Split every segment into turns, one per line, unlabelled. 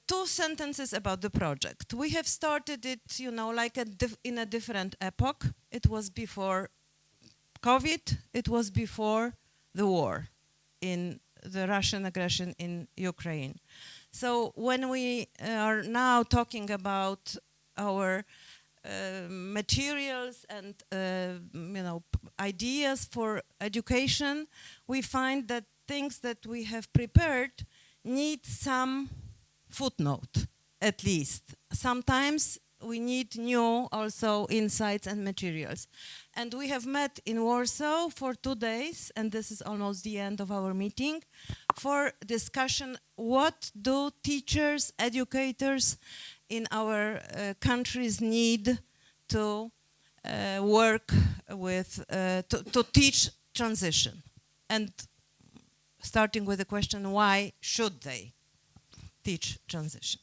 Two sentences about the project. We have started it, you know, like in a different epoch. It was before COVID. It was before the war, in the Russian aggression in Ukraine. So when we are now talking about our materials and you know, ideas for education, we find that things that we have prepared need some footnote, at least. Sometimes we need new also insights and materials. And we have met in Warsaw for 2 days, and this is almost the end of our meeting, for discussion: what do teachers, educators in our countries need to work with, to teach transition? And starting with the question, why should they teach transition?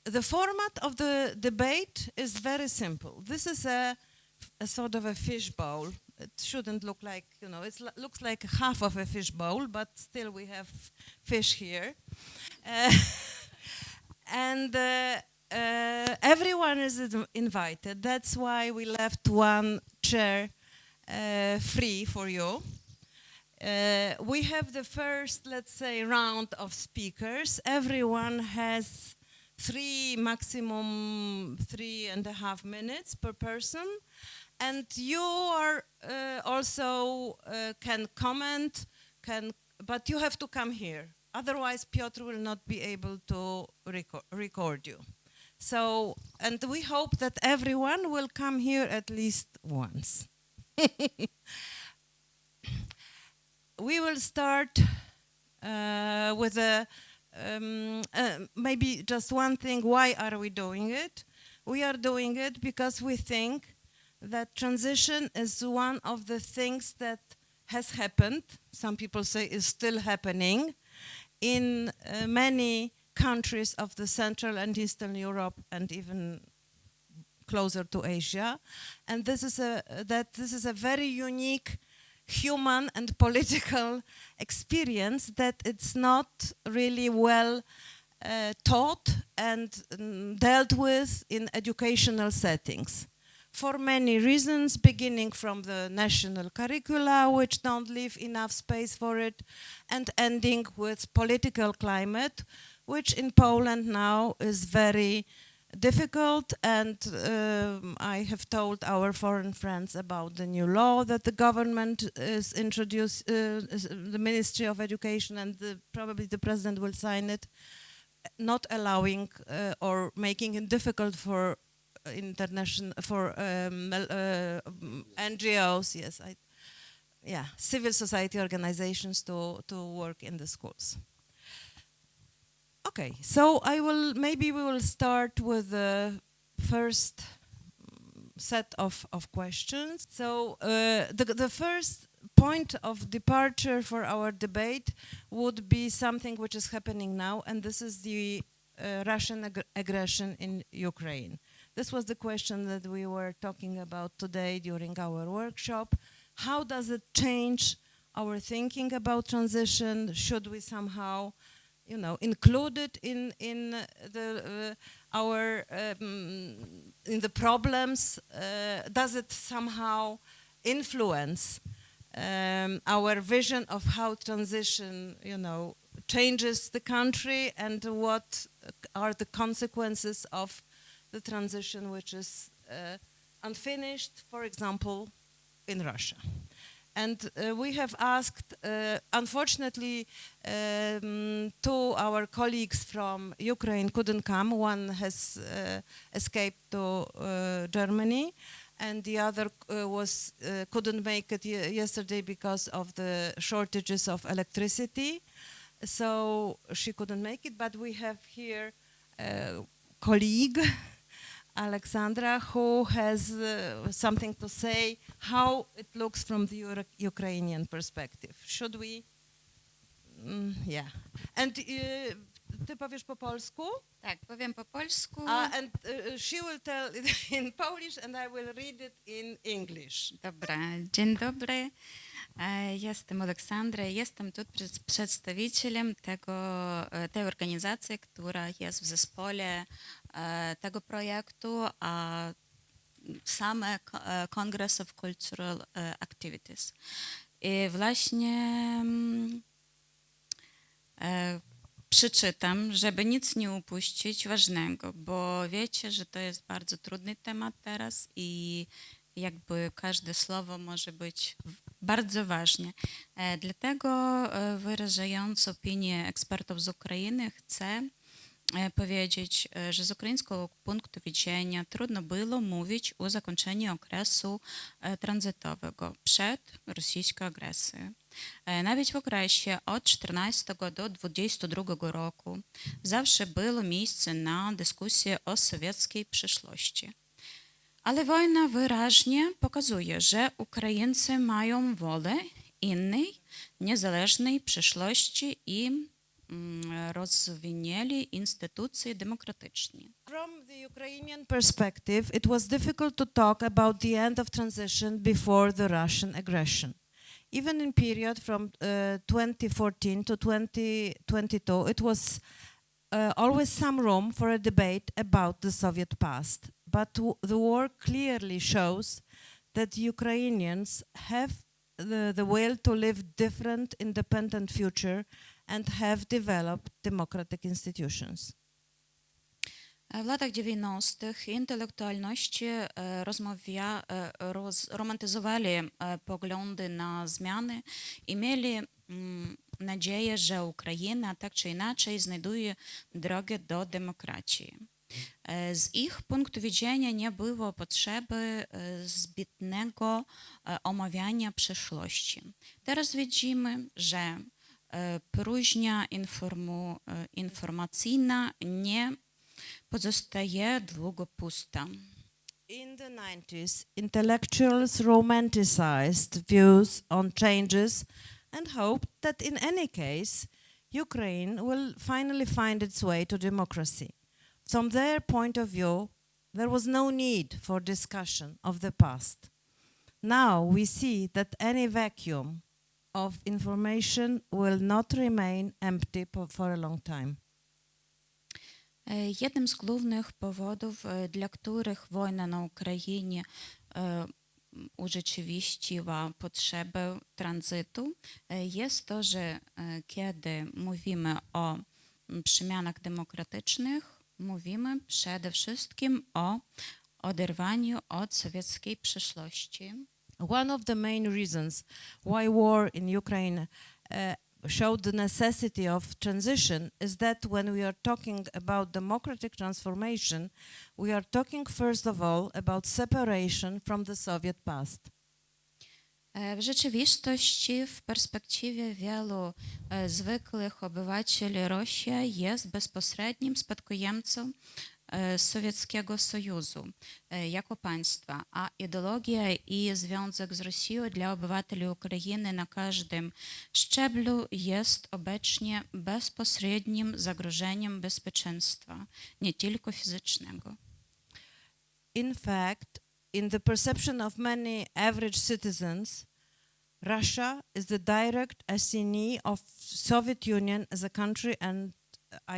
The format of the debate is very simple. This is a sort of a fishbowl. It shouldn't look like, you know, it looks like half of a fishbowl, but still we have fish here. And everyone is invited. That's why we left one chair free for you. We have the first, let's say, round of speakers. Everyone has maximum 3.5 minutes per person. And you are also can comment, but you have to come here. Otherwise, Piotr will not be able to record you. So, and we hope that everyone will come here at least once. We will start with maybe just one thing. Why are we doing it? We are doing it because we think that transition is one of the things that has happened, some people say is still happening, in many countries of the Central and Eastern Europe and even closer to Asia. And this is a very unique human and political experience that it's not really well taught and dealt with in educational settings. For many reasons, beginning from the national curricula, which don't leave enough space for it, and ending with political climate, which in Poland now is very difficult. And I have told our foreign friends about the new law that the government is introduced, the Ministry of Education, and probably the president will sign it, not allowing or making it difficult for NGOs, civil society organizations to work in the schools. Okay, so maybe we will start with the first set of questions. So the first point of departure for our debate would be something which is happening now, and this is the Russian aggression in Ukraine. This was the question that we were talking about today during our workshop. How does it change our thinking about transition? Should we somehow, you know, include it in the problems? Does it somehow influence our vision of how transition, you know, changes the country, and what are the consequences of the transition which is unfinished, for example, in Russia? And we have asked, unfortunately, two our colleagues from Ukraine couldn't come. One has escaped to Germany, and the other couldn't make it yesterday because of the shortages of electricity. So she couldn't make it, but we have here a colleague, Alexandra, who has something to say how it looks from the Ukrainian perspective. Should we? Yeah. And ty powiesz po polsku?
Tak, powiem po polsku.
And she will tell it in Polish and I will read it in English.
Dobra, dzień dobry. Jestem Aleksandra, jestem тут przedstawicielem tej organizacji, która jest w zespole tego projektu, a same Congress of Cultural Activities. I właśnie przeczytam, żeby nic nie upuścić ważnego, bo wiecie, że to jest bardzo trudny temat teraz i jakby każde słowo może być bardzo ważne. Dlatego wyrażając opinię ekspertów z Ukrainy chcę powiedzieć, że z ukraińskiego punktu widzenia trudno było mówić o zakończeniu okresu tranzytowego przed rosyjską agresją. Nawet w okresie od 14 do 22 roku zawsze było miejsce na dyskusję o sowieckiej przeszłości. Ale wojna wyraźnie pokazuje, że Ukraińcy mają wolę innej, niezależnej przyszłości i rozwinęli instytucje demokratyczne.
From the Ukrainian perspective, it was difficult to talk about the end of transition before the Russian aggression. Even in period from 2014 to 2022, it was always some room for a debate about the Soviet past. But the war clearly shows that Ukrainians have the will to live different, independent future and have developed democratic institutions.
W latach 90. intelektualności romantyzowali poglądy na zmiany i mieli nadzieję, że Ukraina tak czy inaczej znajduje drogę do demokracji. Z ich punktu widzenia nie było potrzeby zbytnego omawiania przeszłości. Teraz widzimy, że próżnia informacyjna nie pozostaje długo pusta.
In the 90s, intellectuals romanticized views on changes and hoped that in any case, Ukraine will finally find its way to democracy. From their point of view, there was no need for discussion of the past. Now we see that any vacuum of information will not remain empty for a long time.
Jednym z głównych powodów, dla których wojna na Ukrainie urzeczywistniła potrzebę tranzytu, jest to, że kiedy mówimy o przemianach demokratycznych, mówimy przede wszystkim o oderwaniu od sowieckiej przeszłości.
One of the main reasons why war in Ukraine showed the necessity of transition is that when we are talking about democratic transformation, we are talking first of all about separation from the Soviet past.
W rzeczywistości, w perspektywie wielu zwykłych obywateli, Rosja jest bezpośrednim spadkojemcą Sowieckiego Sojuszu jako państwa, a ideologia i związek z Rosją dla obywateli Ukrainy na każdym szczeblu jest obecnie bezpośrednim zagrożeniem bezpieczeństwa, nie tylko fizycznego.
In fact, in the perception of many average citizens, Russia is the direct assignee of Soviet Union as a country and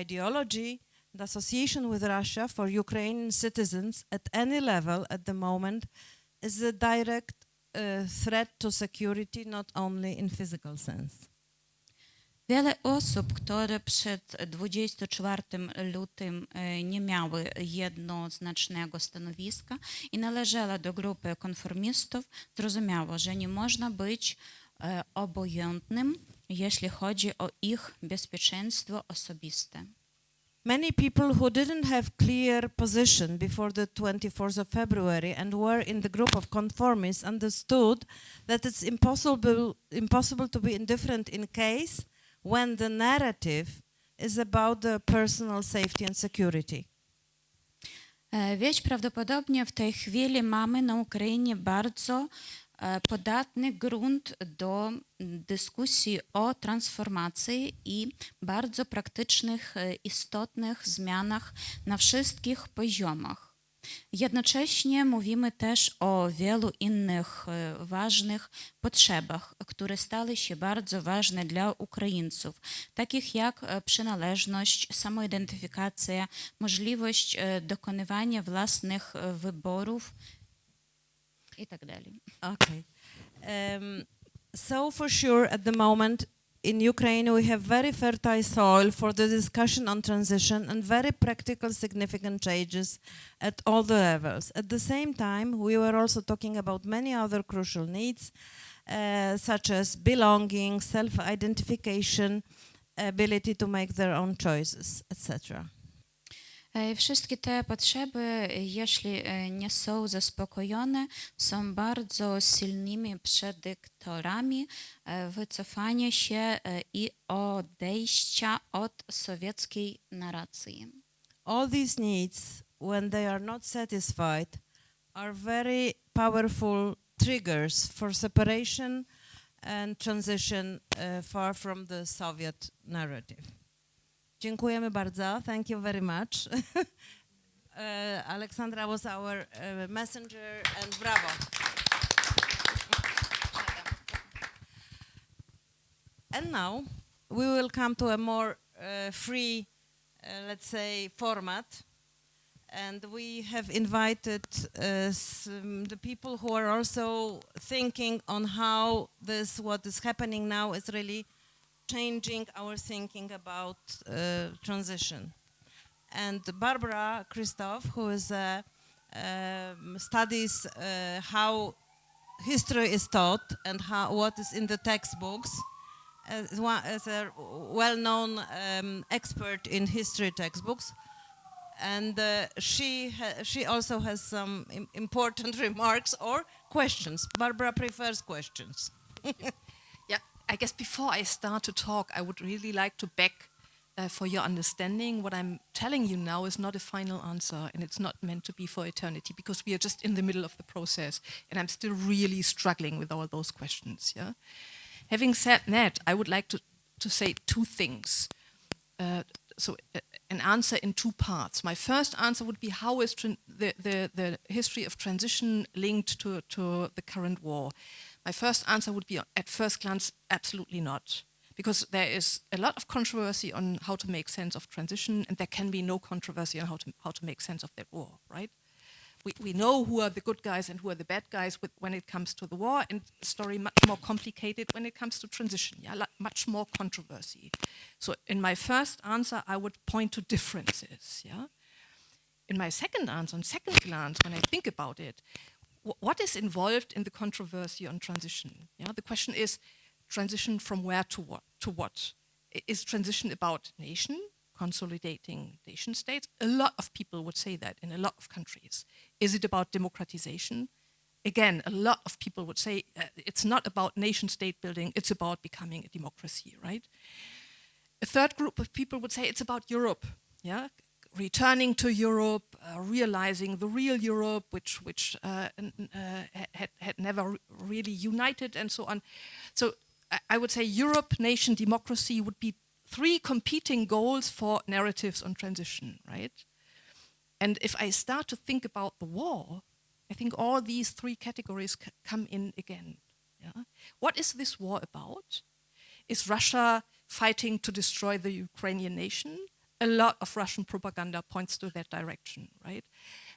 ideology. The association with Russia for Ukrainian citizens at any level at the moment is a direct threat to security, not only in physical sense.
Wiele osób, które przed 24 lutym nie miały jednoznacznego stanowiska i należały do grupy konformistów, zrozumiało, że nie można być obojętnym, jeśli chodzi o ich bezpieczeństwo osobiste.
Many people who didn't have clear position before the 24th of February and were in the group of conformists understood that it's impossible to be indifferent in case when the narrative is about the personal safety and security.
Wieć, prawdopodobnie w tej chwili mamy na Ukrainie bardzo podatny grunt do dyskusji o transformacji i bardzo praktycznych, istotnych zmianach na wszystkich poziomach. Jednocześnie mówimy też o wielu innych ważnych potrzebach, które stały się bardzo ważne dla Ukraińców, takich jak przynależność, samoidentyfikacja, możliwość dokonywania własnych wyborów itd.
Okay. So for sure, at the moment in Ukraine, we have very fertile soil for the discussion on transition and very practical, significant changes at all the levels. At the same time, we were also talking about many other crucial needs, such as belonging, self-identification, ability to make their own choices, etc.
Wszystkie te potrzeby, jeśli nie są zaspokojone, są bardzo silnymi predyktorami wycofania się i odejścia od sowieckiej narracji.
All these needs, when they are not satisfied, are very powerful triggers for separation and transition far from the Soviet narrative. Dziękujemy bardzo. Thank you very much. Alexandra was our messenger, and bravo. And now we will come to a more free, let's say, format. And we have invited the people who are also thinking on how what is happening now is really changing our thinking about transition. And Barbara Christoph, who is studies how history is taught and what is in the textbooks, as a well-known expert in history textbooks. And she also has some important remarks or questions. Barbara prefers questions.
I guess before I start to talk, I would really like to beg for your understanding. What I'm telling you now is not a final answer, and it's not meant to be for eternity, because we are just in the middle of the process, and I'm still really struggling with all those questions. Yeah. Having said that, I would like to say two things. An answer in two parts. My first answer would be, how is the history of transition linked to the current war? My first answer would be, at first glance, absolutely not. Because there is a lot of controversy on how to make sense of transition, and there can be no controversy on how to make sense of that war, right? We know who are the good guys and who are the bad guys when it comes to the war, and the story much more complicated when it comes to transition, much more controversy. So in my first answer, I would point to differences, yeah? In my second answer, on second glance, when I think about it, what is involved in the controversy on transition? Yeah, the question is, transition from where to what? Is transition about nation, consolidating nation states? A lot of people would say that in a lot of countries. Is it about democratization? Again, a lot of people would say it's not about nation state building, it's about becoming a democracy, right? A third group of people would say it's about Europe, yeah? Returning to Europe, realizing the real Europe, which had never really united, and so on. So I would say Europe, nation, democracy would be three competing goals for narratives on transition, right? And if I start to think about the war, I think all these three categories come in again. Yeah? What is this war about? Is Russia fighting to destroy the Ukrainian nation? A lot of Russian propaganda points to that direction, right?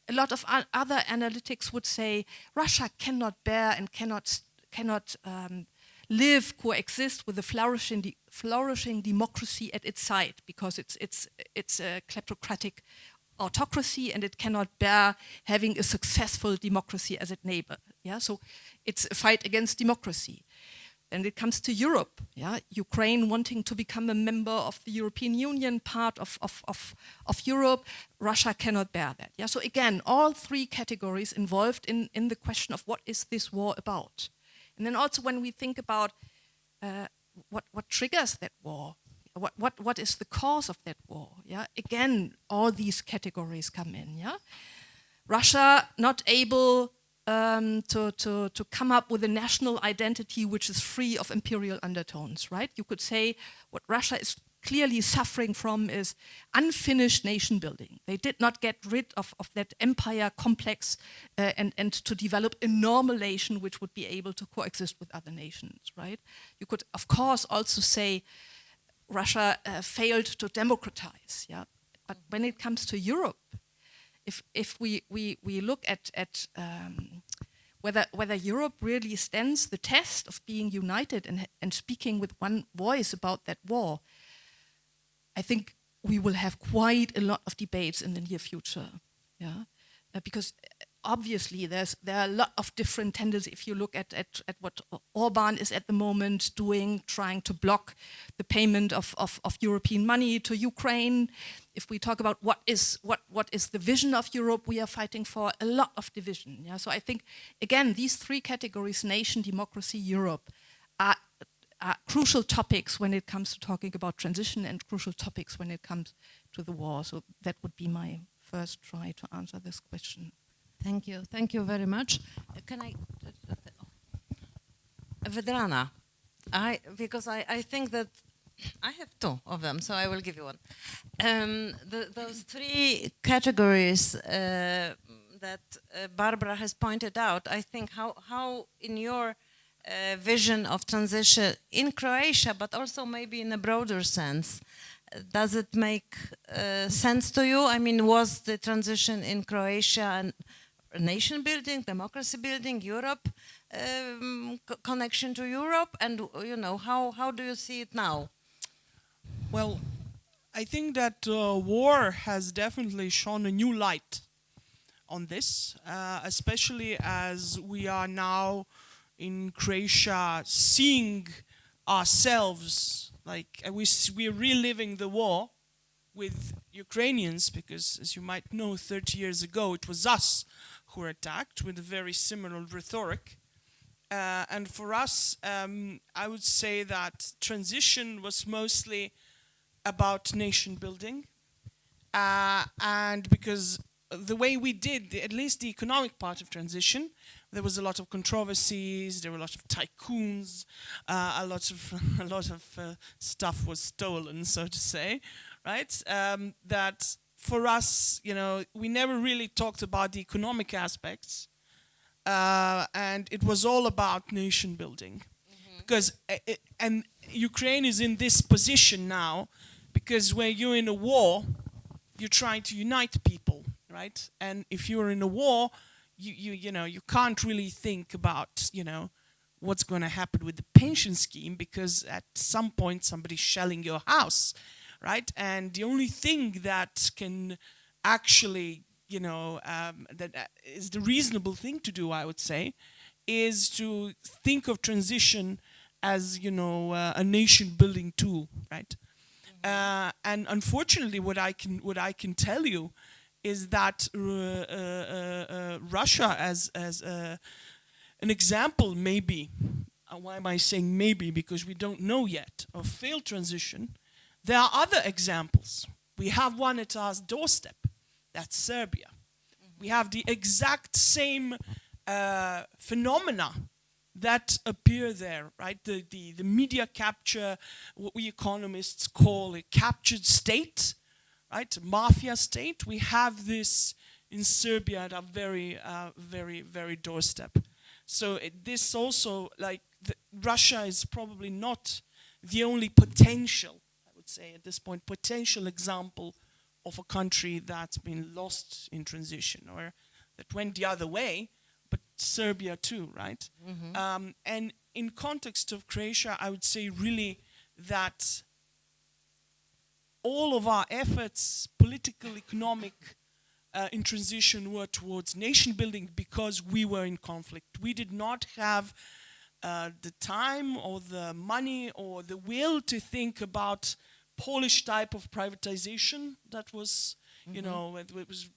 A lot of other analytics would say Russia cannot bear and cannot coexist with a flourishing democracy at its side, because it's a kleptocratic autocracy and it cannot bear having a successful democracy as its neighbor. Yeah, so it's a fight against democracy. And it comes to Europe, yeah, Ukraine wanting to become a member of the European Union, part of Europe. Russia cannot bear that. Yeah, so again, all three categories involved in the question of what is this war about. And then also when we think about what triggers that war, what is the cause of that war? Yeah, again, all these categories come in. Yeah, Russia not able to come up with a national identity which is free of imperial undertones. Right? You could say what Russia is clearly suffering from is unfinished nation building. They did not get rid of that empire complex and to develop a normal nation which would be able to coexist with other nations, right? You could, of course, also say Russia failed to democratize, yeah? But when it comes to Europe, if we look at whether Europe really stands the test of being united and speaking with one voice about that war, I think we will have quite a lot of debates in the near future. Yeah, because obviously there are a lot of different tendencies. If you look at what Orban is at the moment doing, trying to block the payment of European money to Ukraine. If we talk about what is the vision of Europe, we are fighting for a lot of division. Yeah? So I think, again, these three categories, nation, democracy, Europe, are crucial topics when it comes to talking about transition and crucial topics when it comes to the war. So that would be my first try to answer this question.
Thank you very much. Can I, Vedrana, because I think that I have two of them, so I will give you one. Those three categories that Barbara has pointed out, I think how in your vision of transition in Croatia, but also maybe in a broader sense, does it make sense to you? I mean, was the transition in Croatia nation building, democracy building, Europe, connection to Europe, and you know, how do you see it now?
Well, I think that war has definitely shone a new light on this, especially as we are now in Croatia seeing ourselves, like we're reliving the war with Ukrainians, because as you might know, 30 years ago it was us who were attacked with a very similar rhetoric. And for us, I would say that transition was mostly about nation building, and because the way we did, at least the economic part of transition, there was a lot of controversies, there were a lot of tycoons, a lot of stuff was stolen, so to say, right? That for us, you know, we never really talked about the economic aspects, and it was all about nation building, because and Ukraine is in this position now. Because when you're in a war, you're trying to unite people, right? And if you're in a war, you know, you can't really think about, you know, what's going to happen with the pension scheme, because at some point somebody's shelling your house, right? And the only thing that can actually, you know, that is the reasonable thing to do, I would say, is to think of transition as, you know, a nation building tool, right? And unfortunately, what I can tell you is that Russia, as an example, maybe. Why am I saying maybe? Because we don't know yet of failed transition. There are other examples. We have one at our doorstep. That's Serbia. We have the exact same phenomena that appear there, right? The media capture, what we economists call a captured state, right? A mafia state. We have this in Serbia at our very doorstep. So this also, like, Russia is probably not the only potential, I would say at this point, potential example of a country that's been lost in transition or that went the other way. But Serbia too, right? And in context of Croatia, I would say really that all of our efforts, political, economic, in transition were towards nation building because we were in conflict. We did not have the time or the money or the will to think about Polish type of privatization that was, you know, it was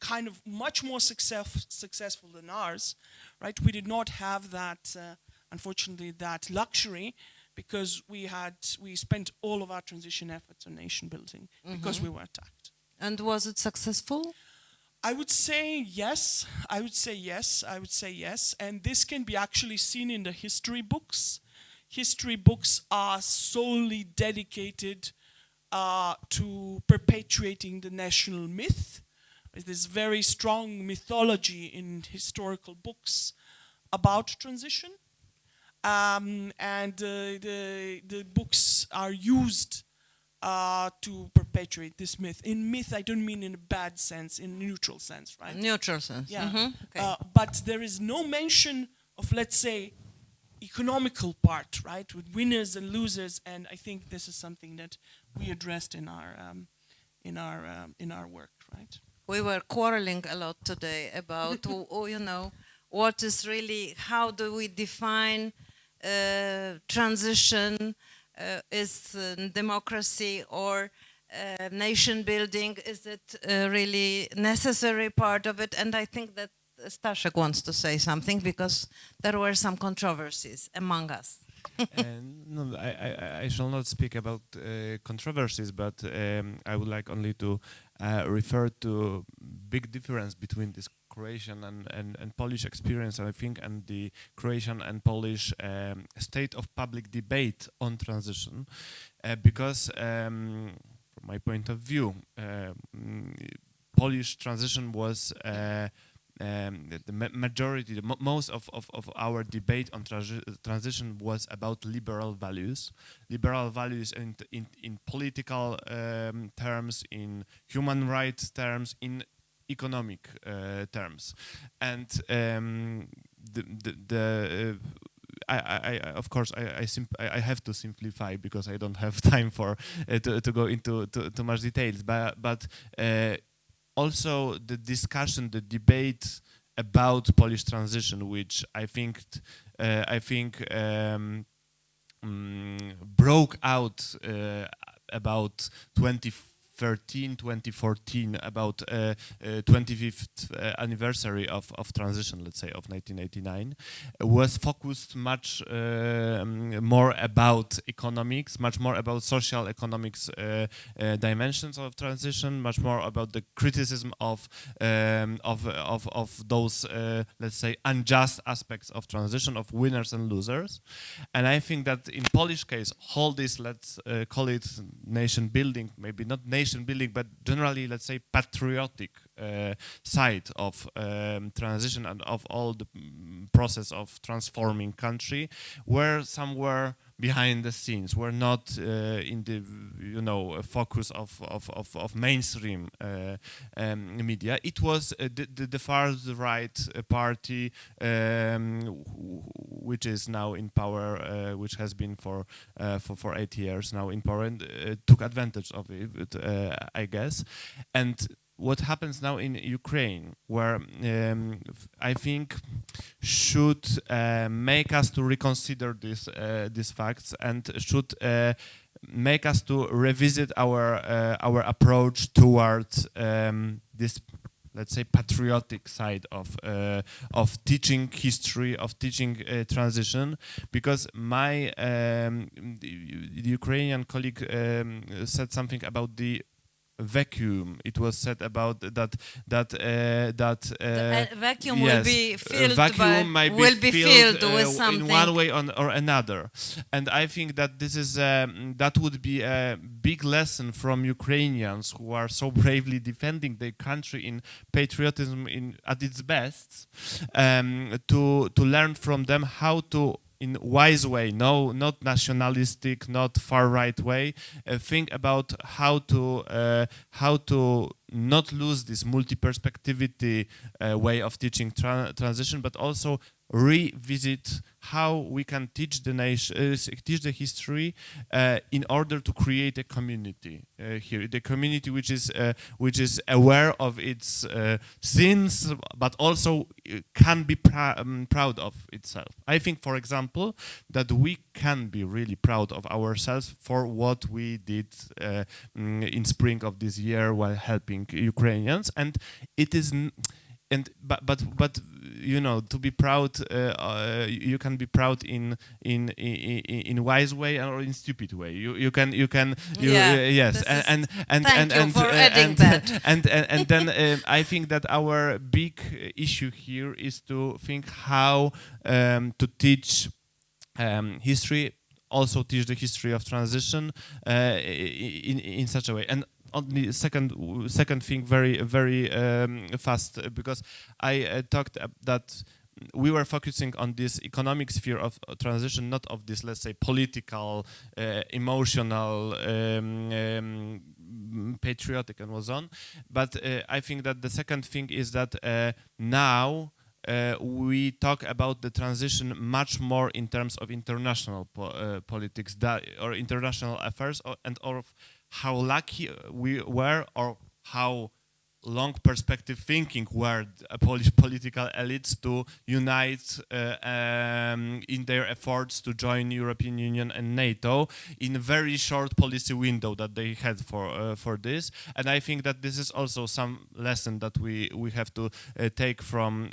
kind of much more successful than ours, right? We did not have that, unfortunately, that luxury, because we spent all of our transition efforts on nation building because we were attacked.
And was it successful?
I would say yes. I would say yes. And this can be actually seen in the history books. History books are solely dedicated to perpetuating the national myth. There's this very strong mythology in historical books about transition. And the books are used to perpetuate this myth. In myth, I don't mean in a bad sense, in a neutral sense, right?
Neutral sense.
Yeah.
Okay.
But there is no mention of, let's say, economical part, right, with winners and losers. And I think this is something that we addressed in our work, right?
We were quarreling a lot today about, what is really, how do we define transition? Is democracy or nation building? Is it really necessary part of it? And I think that Staszek wants to say something because there were some controversies among us.
No, I shall not speak about controversies, but I would like only to refer to big difference between this Croatian and Polish experience, I think, and the Croatian and Polish state of public debate on transition, because from my point of view, Polish transition was the majority, most of our debate on transition was about liberal values in political terms, in human rights terms, in economic terms, and of course I have to simplify because I don't have time for to go into too much details, but also the discussion, the debate about Polish transition, which I think broke out about 2013, 2014, about 25th anniversary of transition, let's say, of 1989, was focused much more about economics, much more about social economics dimensions of transition, much more about the criticism of those, let's say, unjust aspects of transition, of winners and losers. And I think that in Polish case, all this, let's call it nation building, maybe not nation building, but generally, let's say, patriotic side of transition and of all the process of transforming country, were somewhere behind the scenes, were not in the focus of mainstream media. It was the far right party, which is now in power, which has been for 8 years now in power, and took advantage of it, I guess. And what happens now in Ukraine, where I think should make us to reconsider these facts, and should make us to revisit our approach towards this, let's say, patriotic side of teaching history, of teaching transition, because my the Ukrainian colleague said something about the vacuum. It was said about that
vacuum
yes,
will be filled,
vacuum might
will be filled with something
in one way or another. And I think that this is that would be a big lesson from Ukrainians who are so bravely defending their country in patriotism at its best, to learn from them how to, in wise way, no, not nationalistic, not far right way, think about how to not lose this multi-perspectivity way of teaching transition, but also revisit how we can teach the nation, teach the history in order to create a community here, the community which is aware of its sins, but also can be proud of itself. I think, for example, that we can be really proud of ourselves for what we did in spring of this year while helping Ukrainians, and it is. But you know, to be proud, you can be proud in wise way or in stupid way. You can yes, and
thank you for adding that.
And then I think that our big issue here is to think how to teach history also teach the history of transition in such a way. And on the second thing, very fast, because I talked that we were focusing on this economic sphere of transition, not of this, let's say, political, emotional, patriotic and so on. But I think that the second thing is that now we talk about the transition much more in terms of international politics or international affairs, and of how lucky we were, or how long perspective thinking were Polish political elites to unite in their efforts to join European Union and NATO in a very short policy window that they had for this. And I think that this is also some lesson that we have to take from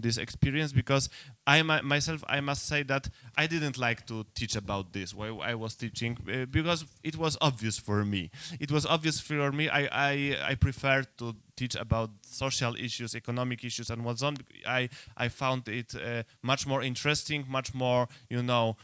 this experience, because I myself, I must say that I didn't like to teach about this while I was teaching, because it was obvious for me. It was obvious for me. I preferred to teach about social issues, economic issues, and what's on. I found it much more interesting, much more, you know,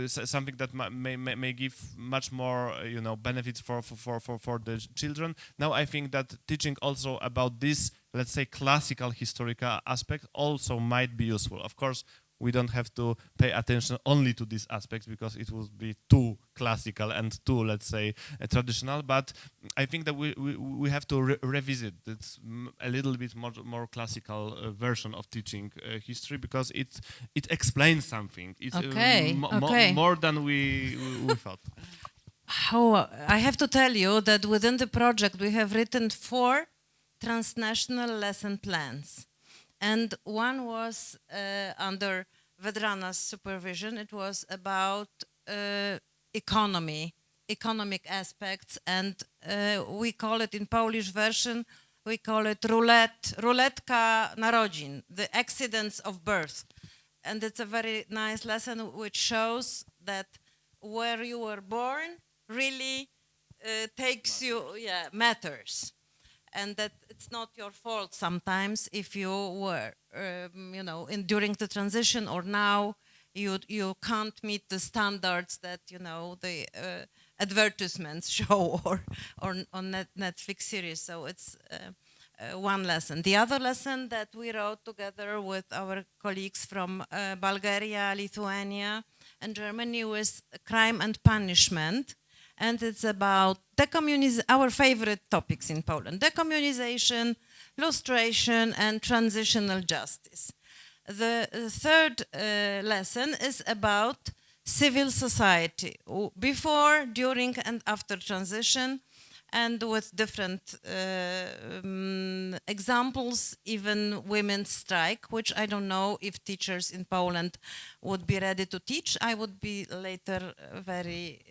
something that may give much more, you know, benefits for the children. Now I think that teaching also about this, let's say, classical historical aspect also might be useful. Of course, we don't have to pay attention only to these aspects, because it would be too classical and too, let's say, traditional. But I think that we have to revisit this a little bit more classical version of teaching history, because it explains something. It's more than we thought.
I have to tell you that within the project we have written 4 transnational lesson plans. And one was under Vedrana's supervision. It was about economic aspects, and we call it in Polish version, we call it ruletka narodzin, the accidents of birth. And it's a very nice lesson which shows that where you were born really matters. And that it's not your fault sometimes if you were, you know, during the transition, or now you can't meet the standards that, you know, the advertisements show, or on Netflix series. So it's one lesson. The other lesson that we wrote together with our colleagues from Bulgaria, Lithuania, and Germany was Crime and Punishment. And it's about our favorite topics in Poland: decommunization, lustration, and transitional justice. The third lesson is about civil society, before, during, and after transition, and with different examples, even women's strike, which I don't know if teachers in Poland would be ready to teach. I would be later very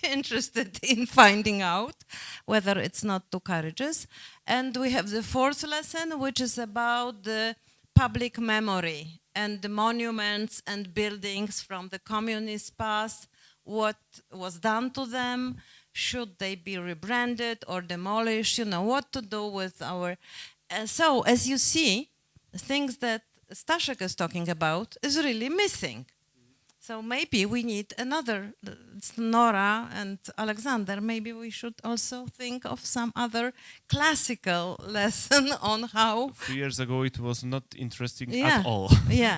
interested in finding out whether it's not too courageous. And we have the 4th lesson, which is about the public memory and the monuments and buildings from the communist past, what was done to them. Should they be rebranded or demolished? You know, what to do with our... so, as you see, the things that Staszek is talking about is really missing. So maybe we need another, Nora and Alexander, maybe we should also think of some other classical lesson on how...
3 years ago it was not interesting at all,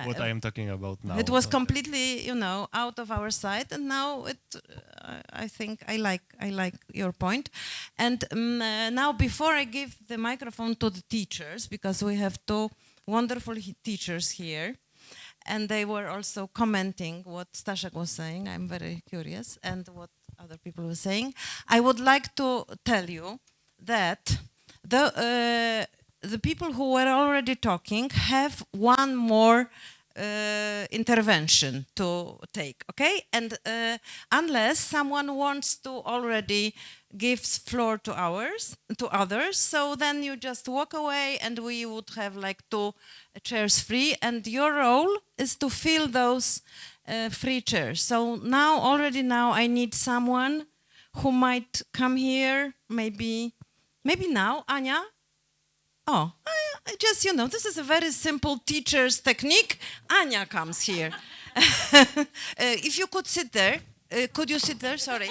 what I am talking about now.
It was completely, you know, out of our sight, and now I think I like your point. And now, before I give the microphone to the teachers, because we have 2 wonderful teachers here, and they were also commenting what Staszek was saying. I'm very curious, and what other people were saying. I would like to tell you that the people who were already talking have one more intervention to take, okay? And unless someone wants to already give floor to others, so then you just walk away, and we would have like 2 chairs free, and your role is to fill those free chairs. So already now I need someone who might come here, maybe now, Ania? Oh, I just, this is a very simple teacher's technique. Anya comes here. If you could sit there. Could you sit there? Sorry.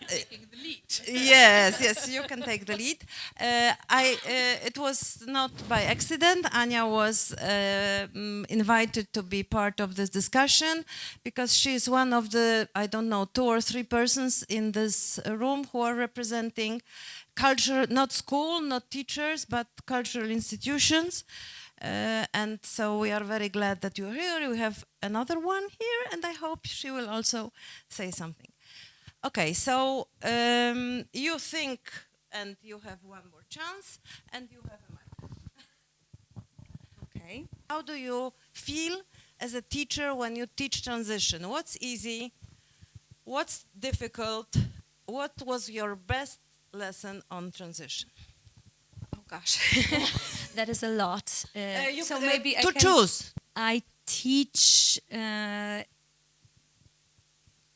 Taking the lead.
Yes, you can take the lead. It was not by accident. Anya was invited to be part of this discussion because she is one of the, 2 or 3 persons in this room who are representing culture, not school, not teachers, but cultural institutions. And so we are very glad that you're here. We have another one here, and I hope she will also say something. Okay, so you think, and you have one more chance, and you have a mic.
Okay.
How do you feel as a teacher when you teach transition? What's easy? What's difficult? What was your best lesson on transition?
Oh gosh, that is a lot. So maybe
to choose.
I teach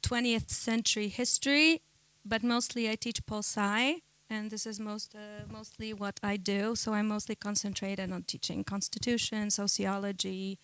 20th century history, but mostly I teach pol sci, and this is mostly what I do. So I'm mostly concentrated on teaching constitution, sociology,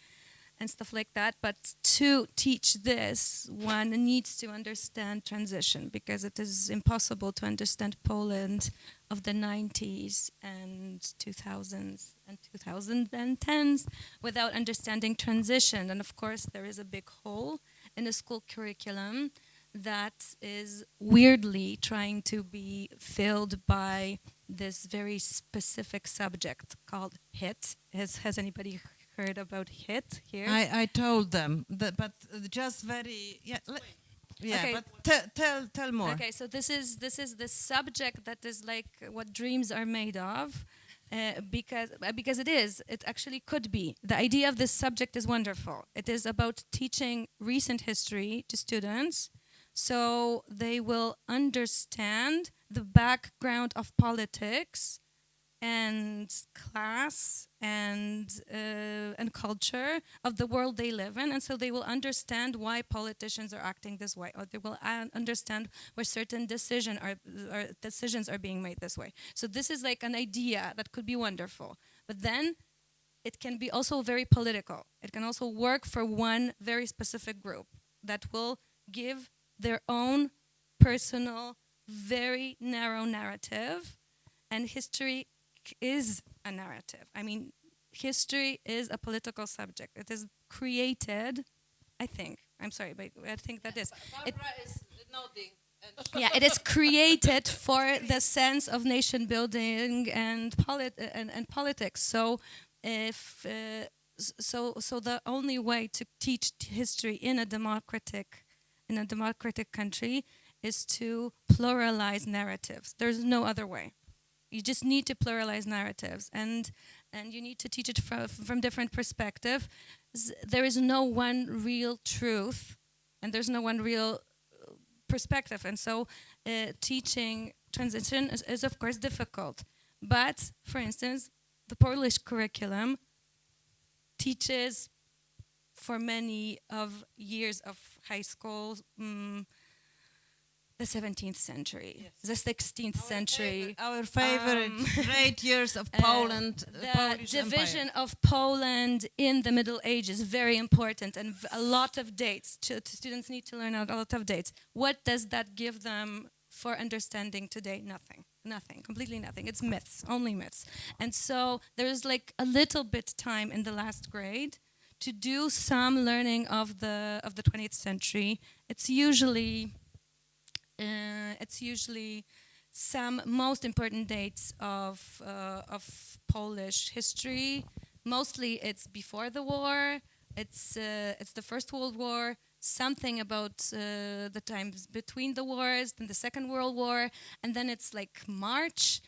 and stuff like that. But to teach this, one needs to understand transition, because it is impossible to understand Poland of the 90s and 2000s and 2010s without understanding transition. And of course, there is a big hole in the school curriculum that is weirdly trying to be filled by this very specific subject called HIT. Has anybody heard about HIT here?
I told them, but just very
Okay.
But tell more.
Okay, so this is the subject that is like what dreams are made of, because it actually could be. The idea of this subject is wonderful. It is about teaching recent history to students, so they will understand the background of politics and class and culture of the world they live in, and so they will understand why politicians are acting this way, or they will understand where certain decisions are being made this way. So this is like an idea that could be wonderful, but then it can be also very political. It can also work for one very specific group that will give their own personal, very narrow narrative, and history is a narrative. I mean, history is a political subject. It is created, I think. I'm sorry, but I think that is.
Barbara is nodding.
Yeah, it is created for the sense of nation building and politics. So, so the only way to teach history in a democratic country is to pluralize narratives. There's no other way. You just need to pluralize narratives, and you need to teach it from different perspectives. There is no one real truth, and there's no one real perspective, and so teaching transition is of course difficult. But, for instance, the Polish curriculum teaches for many of years of high school the 17th century, yes. The 16th century.
Our favorite great years of Poland.
The
Polish
division
Empire.
of Poland in the Middle Ages is very important, and a lot of dates. Students need to learn a lot of dates. What does that give them for understanding today? Nothing, completely nothing. It's myths, only myths. And so there's like a little bit time in the last grade to do some learning of the 20th century. It's usually some most important dates of Polish history. Mostly it's before the war. It's the First World War. Something about the times between the wars, then the Second World War, and then it's like March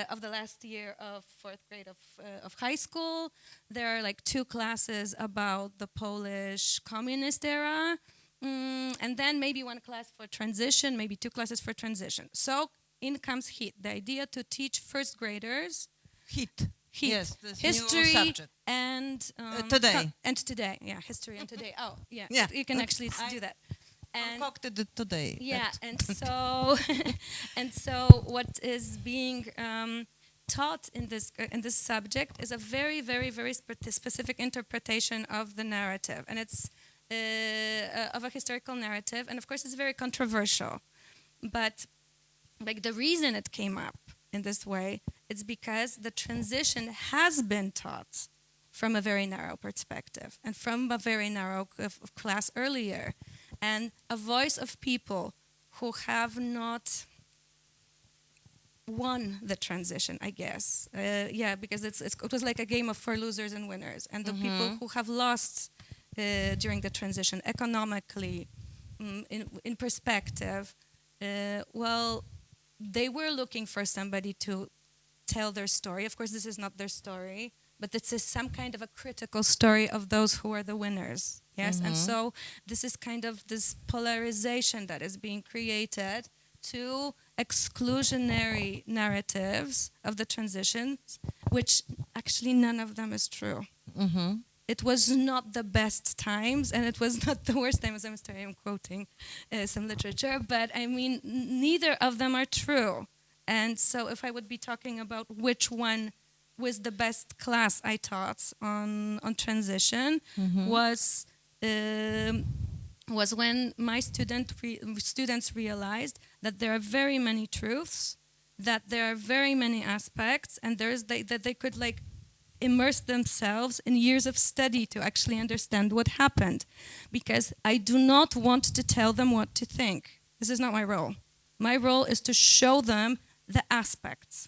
of the last year of 4th grade of high school. There are like 2 classes about the Polish communist era. And then maybe 1 class for transition, maybe 2 classes for transition. So in comes HIT, the idea to teach first graders
HIT. Yes, this
history
new subject.
And
today.
And today, yeah, history and today. Oh, yeah,
Yeah.
you can actually do that.
concocted it today.
Yeah,
That-
and so and so what is being taught in this subject is a very, very, very specific interpretation of the narrative, and it's of a historical narrative, and of course it's very controversial. But like the reason it came up in this way is because the transition has been taught from a very narrow perspective and from a very narrow of class earlier, and a voice of people who have not won the transition, I guess. Because it was like a game of for losers and winners, and the people who have lost during the transition economically, in perspective, well, they were looking for somebody to tell their story. Of course, this is not their story, but this is some kind of a critical story of those who are the winners. Yes, and so this is kind of this polarization that is being created to exclusionary narratives of the transitions, which actually none of them is true. It was not the best times, and it was not the worst times. I'm sorry, I'm quoting some literature, but I mean, neither of them are true. And so if I would be talking about which one was the best class I taught on transition, was when my students realized that there are very many truths, that there are very many aspects, and that they could like immerse themselves in years of study to actually understand what happened. Because I do not want to tell them what to think. This is not my role. My role is to show them the aspects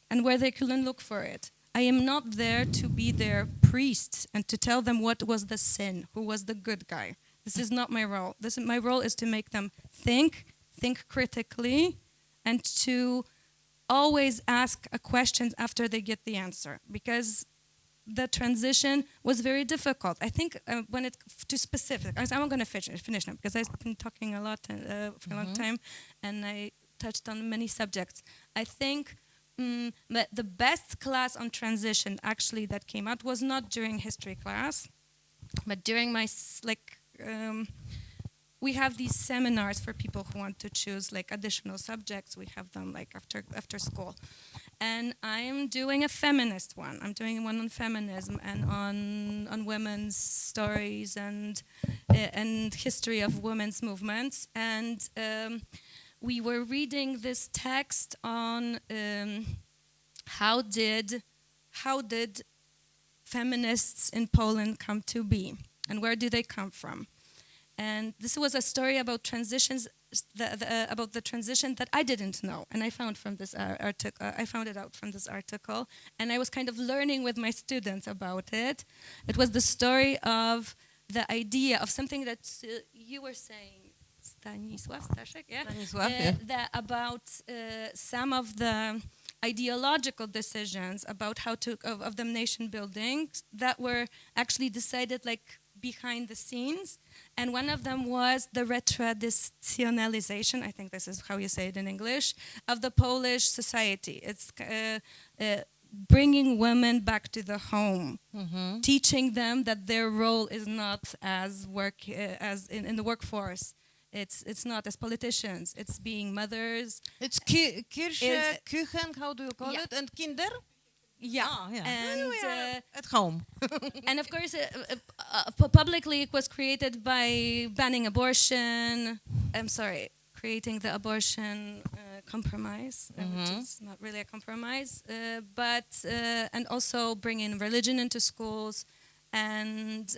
and where they can look for it. I am not there to be their priest and to tell them what was the sin, who was the good guy. This is not my role. My role is to make them think critically, and to always ask a question after they get the answer, because the transition was very difficult. I think when it too specific, I'm going to finish now because I've been talking a lot for a long time, and I touched on many subjects. I think that the best class on transition actually that came out was not during history class, but during my we have these seminars for people who want to choose like additional subjects. We have them like after school. And I'm doing a feminist one. I'm doing one on feminism and on women's stories and history of women's movements. And we were reading this text on how did feminists in Poland come to be, and where do they come from? And this was a story about transitions, about the transition that I didn't know, and I found from this article. I found it out from this article, and I was kind of learning with my students about it. It was the story of the idea of something that you were saying, Staszek, yeah, about some of the ideological decisions about how to of the nation building that were actually decided like behind the scenes, and one of them was the retraditionalization, I think this is how you say it in English, of the Polish society. It's bringing women back to the home, teaching them that their role is not as in the workforce. It's not as politicians. It's being mothers.
It's Kirche, Küchen, how do you call it? And Kinder?
Yeah,
And we are at home.
and of course, publicly it was created by banning abortion. Creating the abortion compromise, which is not really a compromise, and also bringing religion into schools, and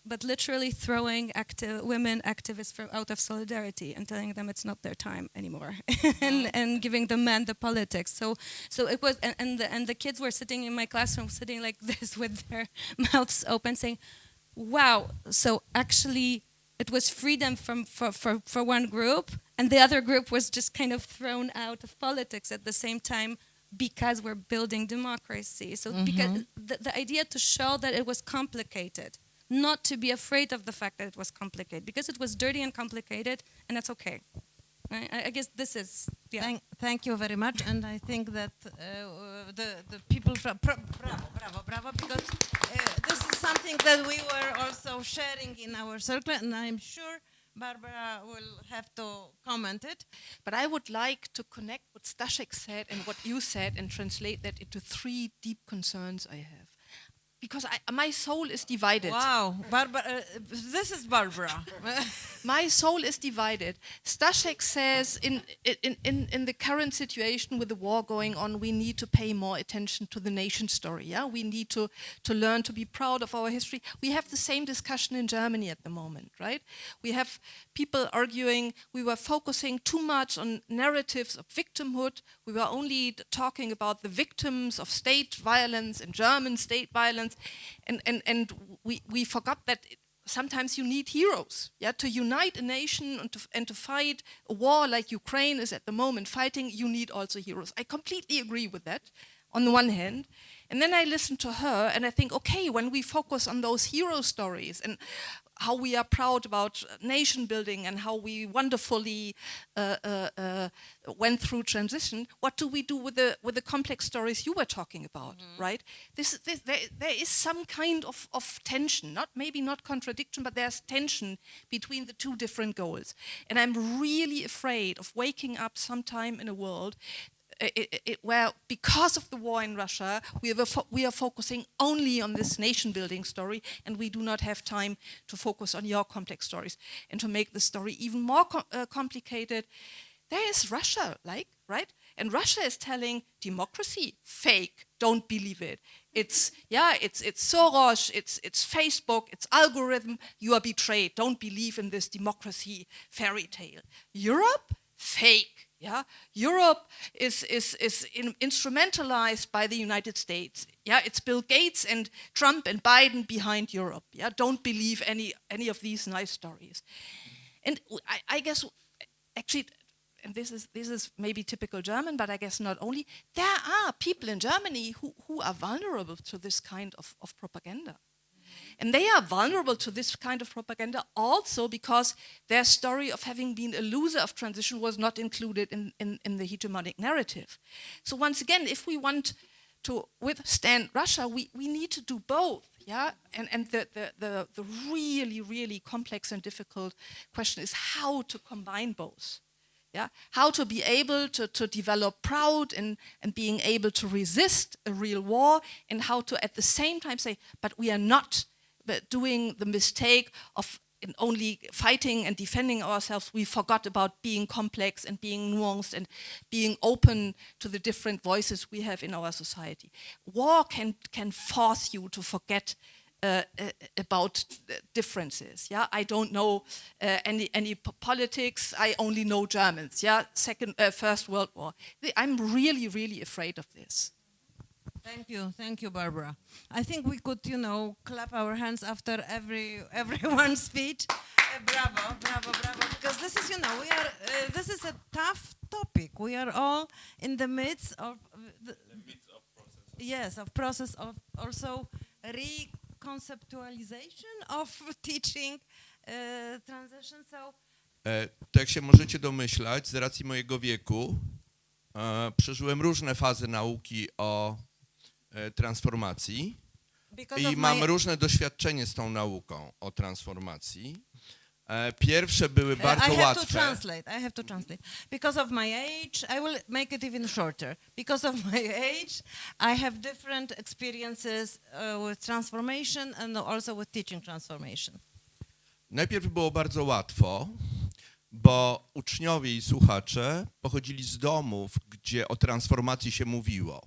but literally throwing women activists out of solidarity and telling them it's not their time anymore, and giving the men the politics. So it was, and the kids were sitting in my classroom, sitting like this with their mouths open, saying, "Wow!" So actually, it was freedom for one group, and the other group was just kind of thrown out of politics at the same time, because we're building democracy. So because the idea to show that it was complicated. Not to be afraid of the fact that it was complicated, because it was dirty and complicated, and that's okay. I guess this is, yeah.
Thank you very much, and I think that the people from bravo, because this is something that we were also sharing in our circle, and I'm sure Barbara will have to comment it.
But I would like to connect what Staszek said and what you said and translate that into 3 deep concerns I have. Because my soul is divided.
Wow, Barbara, this is Barbara.
My soul is divided. Staszek says in the current situation with the war going on, we need to pay more attention to the nation story. Yeah, we need to learn to be proud of our history. We have the same discussion in Germany at the moment, right? We have people arguing we were focusing too much on narratives of victimhood. We were only talking about the victims of state violence and German state violence, and we forgot that sometimes you need heroes, yeah, to unite a nation and to fight a war like Ukraine is at the moment fighting. You need also heroes. I completely agree with that on the one hand. And then I listen to her and I think, okay, when we focus on those hero stories and how we are proud about nation building and how we wonderfully went through transition, what do we do with the complex stories you were talking about, right? There is some kind of tension, maybe not contradiction, but there's tension between the 2 different goals. And I'm really afraid of waking up sometime in a world where, because of the war in Russia, we are focusing only on this nation-building story, and we do not have time to focus on your complex stories. And to make the story even more complicated, there is Russia, right? And Russia is telling democracy, fake, don't believe it. It's Soros, it's Facebook, it's algorithm, you are betrayed, don't believe in this democracy fairy tale. Europe, fake. Yeah, Europe is instrumentalized by the United States. Yeah, it's Bill Gates and Trump and Biden behind Europe. Yeah, don't believe any of these nice stories. And I guess actually, and this is maybe typical German, but I guess not only, there are people in Germany who are vulnerable to this kind of propaganda. And they are vulnerable to this kind of propaganda also because their story of having been a loser of transition was not included in the hegemonic narrative. So once again, if we want to withstand Russia, we need to do both. Yeah, and the really, really complex and difficult question is how to combine both. Yeah, how to be able to develop proud and being able to resist a real war, and how to at the same time say, but we are not doing the mistake of in only fighting and defending ourselves. We forgot about being complex and being nuanced and being open to the different voices we have in our society. War can force you to forget about differences. Yeah, I don't know any politics. I only know Germans. Yeah, First World War. I'm really, really afraid of this.
Thank you, Barbara. I think we could, clap our hands after everyone's speech. Bravo, because this is, this is a tough topic. We are all in the midst of process of also reconceptualization of teaching transition. So,
tak jak się możecie domyślać, z racji mojego wieku przeżyłem różne fazy nauki o transformacji i mam różne doświadczenie z tą nauką o transformacji. Pierwsze były bardzo łatwe.
I have to translate. Because of my age, I will make it even shorter. Because of my age, I have different experiences with transformation and also with teaching transformation.
Najpierw było bardzo łatwo, bo uczniowie i słuchacze pochodzili z domów, gdzie o transformacji się mówiło.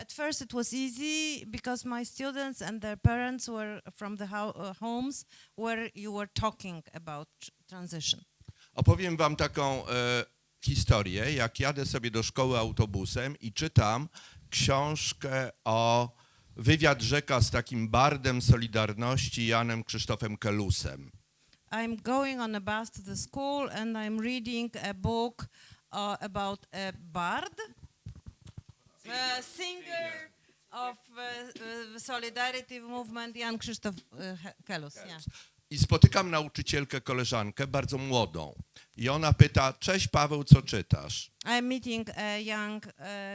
At first it was easy because my students and their parents were from the homes where you were talking about transition.
Opowiem wam taką historię, jak jadę sobie do szkoły autobusem i czytam książkę o wywiad rzeka z takim bardem Solidarności Janem Krzysztofem Kelusem.
I'm going on a bus to the school and I'm reading a book about a bard. Singer of Solidarity Movement, Jan Krzysztof Kelus. Yeah.
I spotykam nauczycielkę, koleżankę, bardzo młodą. I ona pyta, cześć Paweł, co czytasz?
I'm meeting a young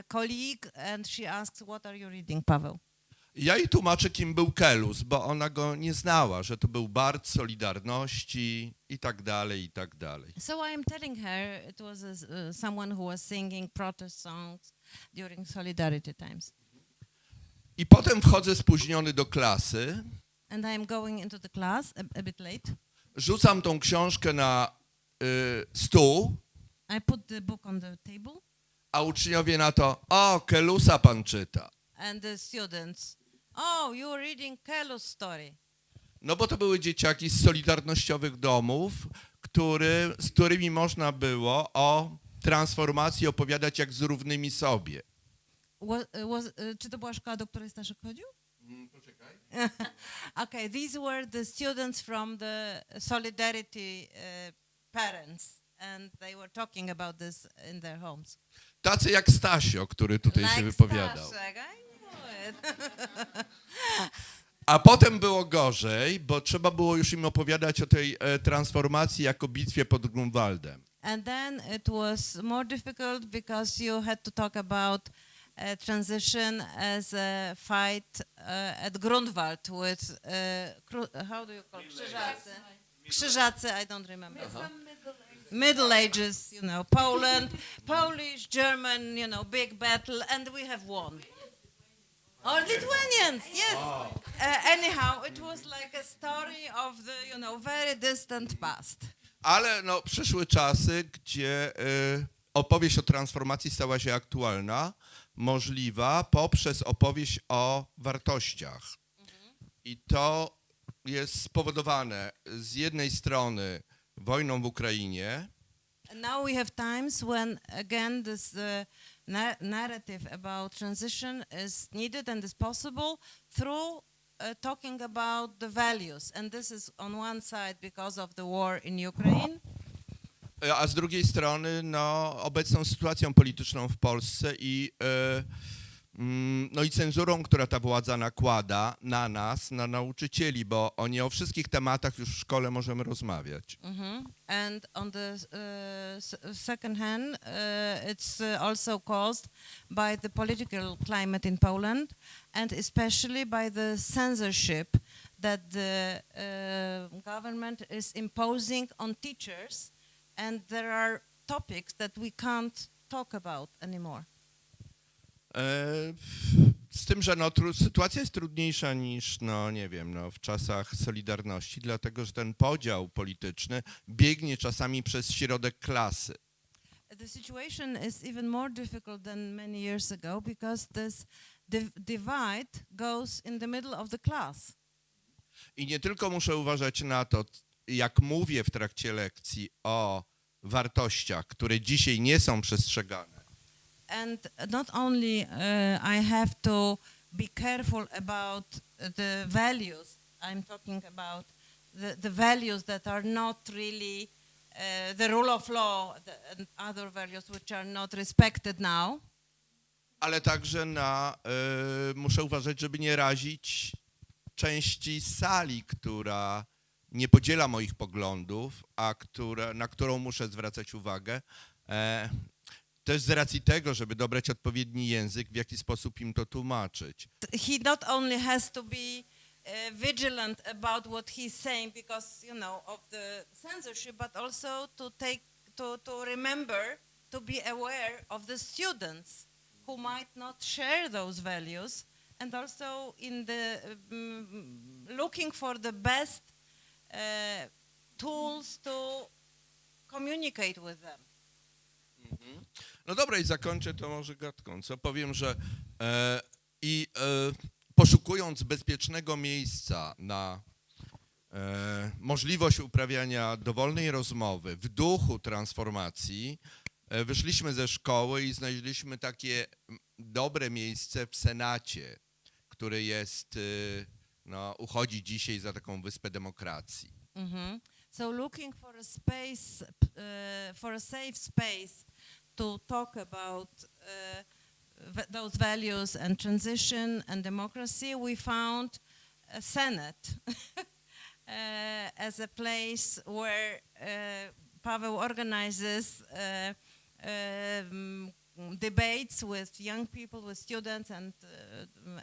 colleague and she asks, what are you reading, Paweł?
Ja jej tłumaczę, kim był Kelus, bo ona go nie znała, że to był bard Solidarności i tak dalej, i tak dalej.
So I'm telling her it was someone who was singing protest songs during Solidarity times.
I potem wchodzę spóźniony do klasy,
And I'm going into the class a bit late.
rzucam tą książkę na stół,
I put the book on the table,
a uczniowie na to, o, Kelusa pan czyta.
and the students, oh, you're reading Kelus story.
No bo to były dzieciaki z solidarnościowych domów, z którymi można było o transformacji opowiadać jak z równymi sobie.
Czy to była szkoła, do której Staszek chodził?
Poczekaj.
Okay, these were the students from the Solidarity parents, and they were talking about this in their homes.
Tacy jak Stasio, który tutaj się wypowiadał.
Staszek, I knew it.
A potem było gorzej, bo trzeba było już im opowiadać o tej transformacji jako bitwie pod Grunwaldem.
And then it was more difficult because you had to talk about transition as a fight at Grunwald with, how do you call it? Krzyżacy, I don't remember. Middle Ages, you know, Poland, Polish, German, you know, big battle, and we have won. Or Lithuanians, yes. Anyhow, it was like a story of the, you know, very distant past.
Ale no, przyszły czasy, gdzie opowieść o transformacji stała się aktualna, możliwa poprzez opowieść o wartościach. I to jest spowodowane z jednej strony wojną w Ukrainie.
And now we have times when, again, this narrative about transition is needed and is possible through talking about the values. And this is on one side because of the war in Ukraine.
A z drugiej strony no, obecną sytuacją polityczną w Polsce i no i cenzurą, która ta władza nakłada na nas, na nauczycieli, bo nie o wszystkich tematach już w szkole możemy rozmawiać.
And on the second hand, it's also caused by the political climate in Poland and especially by the censorship that the government is imposing on teachers, and there are topics that we can't talk about anymore.
Z tym, że no, sytuacja jest trudniejsza niż, no nie wiem, no, w czasach Solidarności, dlatego że ten podział polityczny biegnie czasami przez środek klasy.
The situation is even more difficult than many years ago because this divide goes in the middle of the class.
I nie tylko muszę uważać na to, jak mówię w trakcie lekcji o wartościach, które dzisiaj nie są przestrzegane.
And not only I have to be careful about the values, I'm talking about the values that are not really the rule of law and other values which are not respected now.
Ale także muszę uważać, żeby nie razić części sali, która nie podziela moich poglądów, a na którą muszę zwracać uwagę. Też z racji tego, żeby dobrać odpowiedni język, w jaki sposób im to tłumaczyć.
He not only has to be vigilant about what he's saying because, you know, of the censorship, but also to remember, to be aware of the students who might not share those values, and also in the looking for the best tools to communicate with them.
No dobra, i zakończę to może gadką, co powiem, że poszukując bezpiecznego miejsca na możliwość uprawiania dowolnej rozmowy w duchu transformacji, wyszliśmy ze szkoły i znaleźliśmy takie dobre miejsce w Senacie, który jest, no, uchodzi dzisiaj za taką wyspę demokracji.
So looking for a space, for a safe space to talk about those values and transition and democracy, we found a Senate as a place where Paweł organizes debates with young people, with students and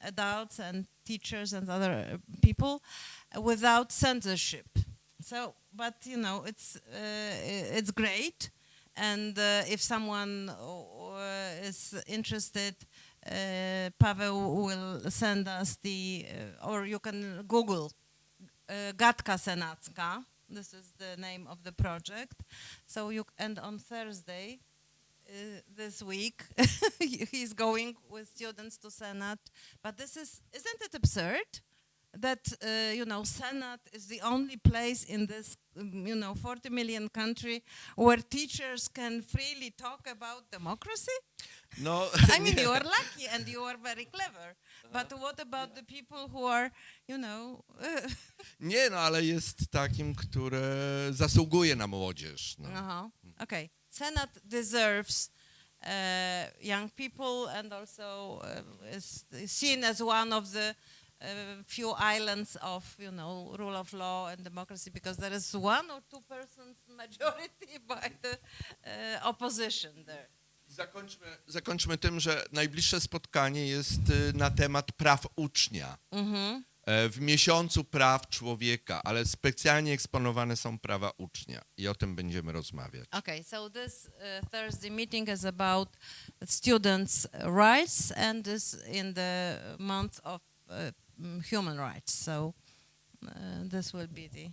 adults and teachers and other people without censorship. So, but you know, it's great. And if someone is interested, Paweł will send us or you can Google Gadka Senacka. This is the name of the project. So and on Thursday this week, he's going with students to Senate. But isn't it absurd that, Senate is the only place in this, 40 million country where teachers can freely talk about democracy?
No,
I mean, you are lucky and you are very clever. But what about the people who are,
Nie, no ale jest takim, które zasługuje na młodzież. No.
Okay. Senate deserves young people and also is seen as one of the few islands of, rule of law and democracy, because there is 1 or 2% majority by the opposition there.
Zakończmy tym, że najbliższe spotkanie jest na temat praw ucznia. W miesiącu praw człowieka, ale specjalnie eksponowane są prawa ucznia i o tym będziemy rozmawiać.
Okay, so this Thursday meeting is about students' rights and is in the month of human rights. So this will be the...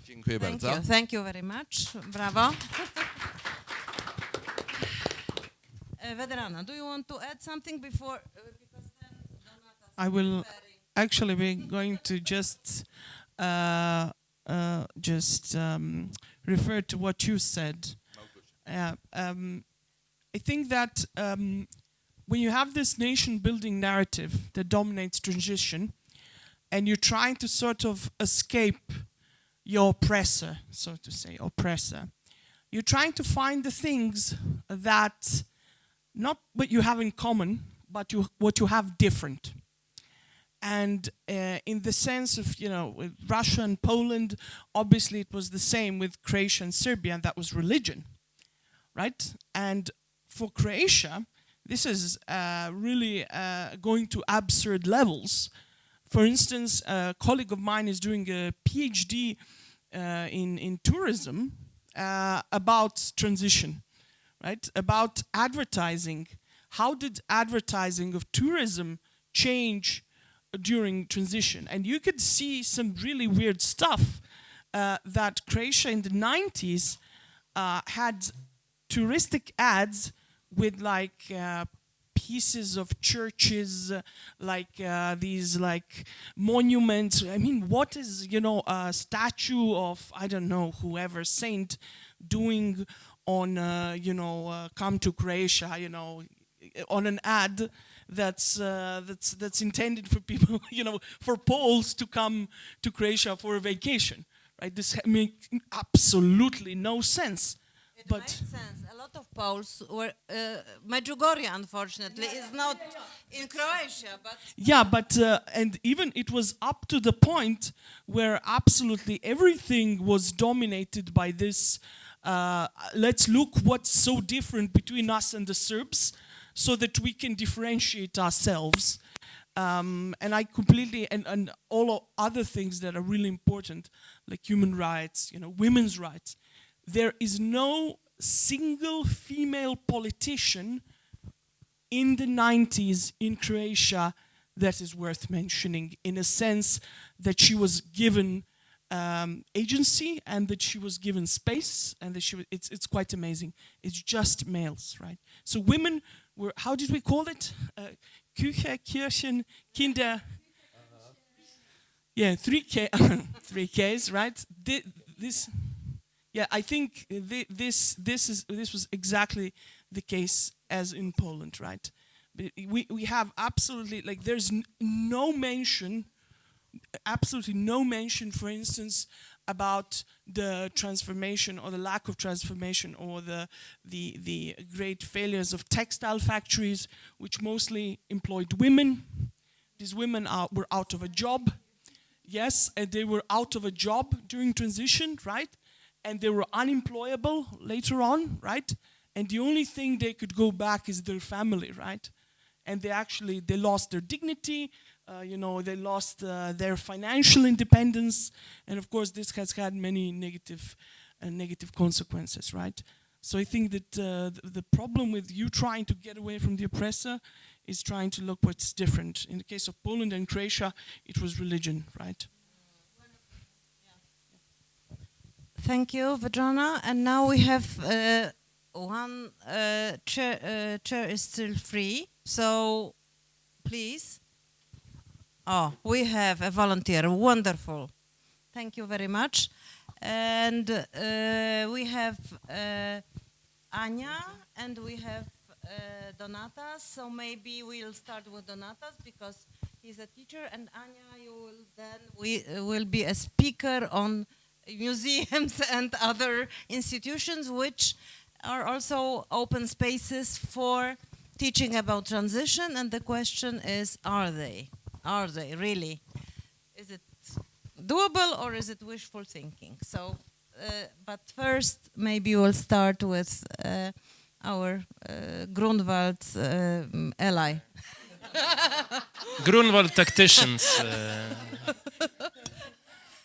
Dziękuję bardzo.
Thank you very much. Bravo. Vedrana, do you want to add something before? Because then
I will actually be going to just refer to what you said. I think that when you have this nation-building narrative that dominates transition, and you're trying to sort of escape your oppressor, so to say, you're trying to find the things that not what you have in common, but what you have different. And in the sense of, with Russia and Poland, obviously it was the same with Croatia and Serbia, and that was religion, right? And for Croatia, this is really going to absurd levels. For instance, a colleague of mine is doing a PhD in tourism about transition, right? About advertising. How did advertising of tourism change during transition? And you could see some really weird stuff that Croatia in the 90s had touristic ads with like pieces of churches, like these like monuments. I mean, what is, a statue of, I don't know, whoever saint doing on, come to Croatia, on an ad that's intended for people, for Poles to come to Croatia for a vacation, right? This makes absolutely no sense.
It makes sense. A lot of Poles were, Medjugorje, unfortunately, is not in Croatia, but...
Yeah, but, and even it was up to the point where absolutely everything was dominated by this, let's look what's so different between us and the Serbs, so that we can differentiate ourselves. And I completely, and all other things that are really important, like human rights, women's rights. There is no single female politician in the 90s in Croatia that is worth mentioning, in a sense that she was given agency and that she was given space, and that it's quite amazing. It's just males, right? So women were, how did we call it? Küche, Kirchen, Kinder. Yeah, 3K, 3Ks, right? This. Yeah, I think this was exactly the case as in Poland, right? We have absolutely, like, there's no mention, absolutely no mention, for instance, about the transformation or the lack of transformation, or the great failures of textile factories, which mostly employed women. These women were out of a job. Yes, and they were out of a job during transition, right? And they were unemployable later on, right? and the only thing they could go back is their family, right? And they lost their dignity, they lost their financial independence, and of course this has had many negative consequences, right? So I think that the problem with you trying to get away from the oppressor is trying to look what's different. In the case of Poland and Croatia, it was religion, right?
Thank you, Vedrona. And now we have one chair is still free, so please. Oh, we have a volunteer. Wonderful. Thank you very much. And we have Anya and we have Donatas. So maybe we'll start with Donatas because he's a teacher, and Anya, you will then will be a speaker on museums and other institutions which are also open spaces for teaching about transition. And the question is, are they? Are they really? Is it doable or is it wishful thinking? So, but first, maybe we'll start with our Grunwald ally.
Grunwald tacticians.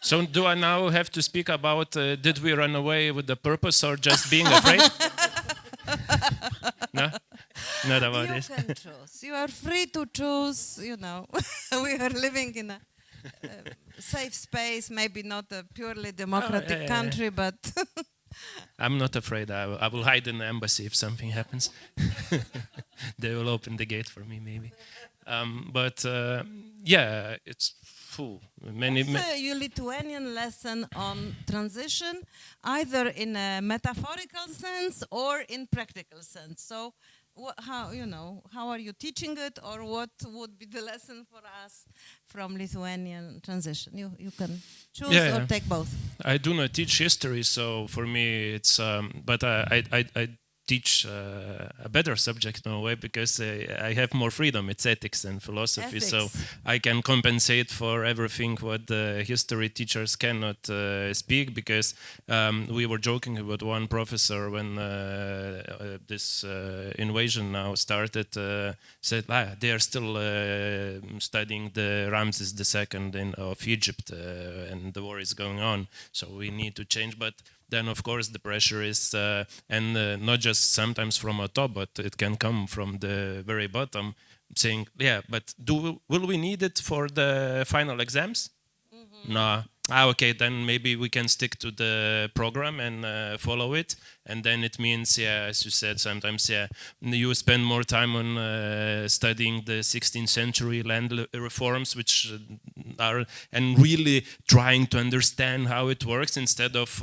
So do I now have to speak about did we run away with the purpose or just being afraid? No? Not about this.
You can choose. You are free to choose, We are living in a safe space, maybe not a purely democratic country, but...
I'm not afraid. I will hide in the embassy if something happens. They will open the gate for me, maybe. Yeah, it's full.
It's a Lithuanian lesson on transition, either in a metaphorical sense or in practical sense. So, how are you teaching it, or what would be the lesson for us from Lithuanian transition? You can choose or take both.
I do not teach history, so for me it's. But I teach a better subject in a way because I have more freedom. It's ethics and philosophy, so I can compensate for everything what the history teachers cannot speak, because we were joking about one professor when this invasion now started, said they are still studying the Ramses II of Egypt and the war is going on, so we need to change. But then of course the pressure is, not just sometimes from a top, but it can come from the very bottom, saying, but will we need it for the final exams? Mm-hmm. No. Okay, then maybe we can stick to the program and follow it. And then it means, as you said, sometimes, you spend more time on studying the 16th century land reforms, which are, and really trying to understand how it works instead of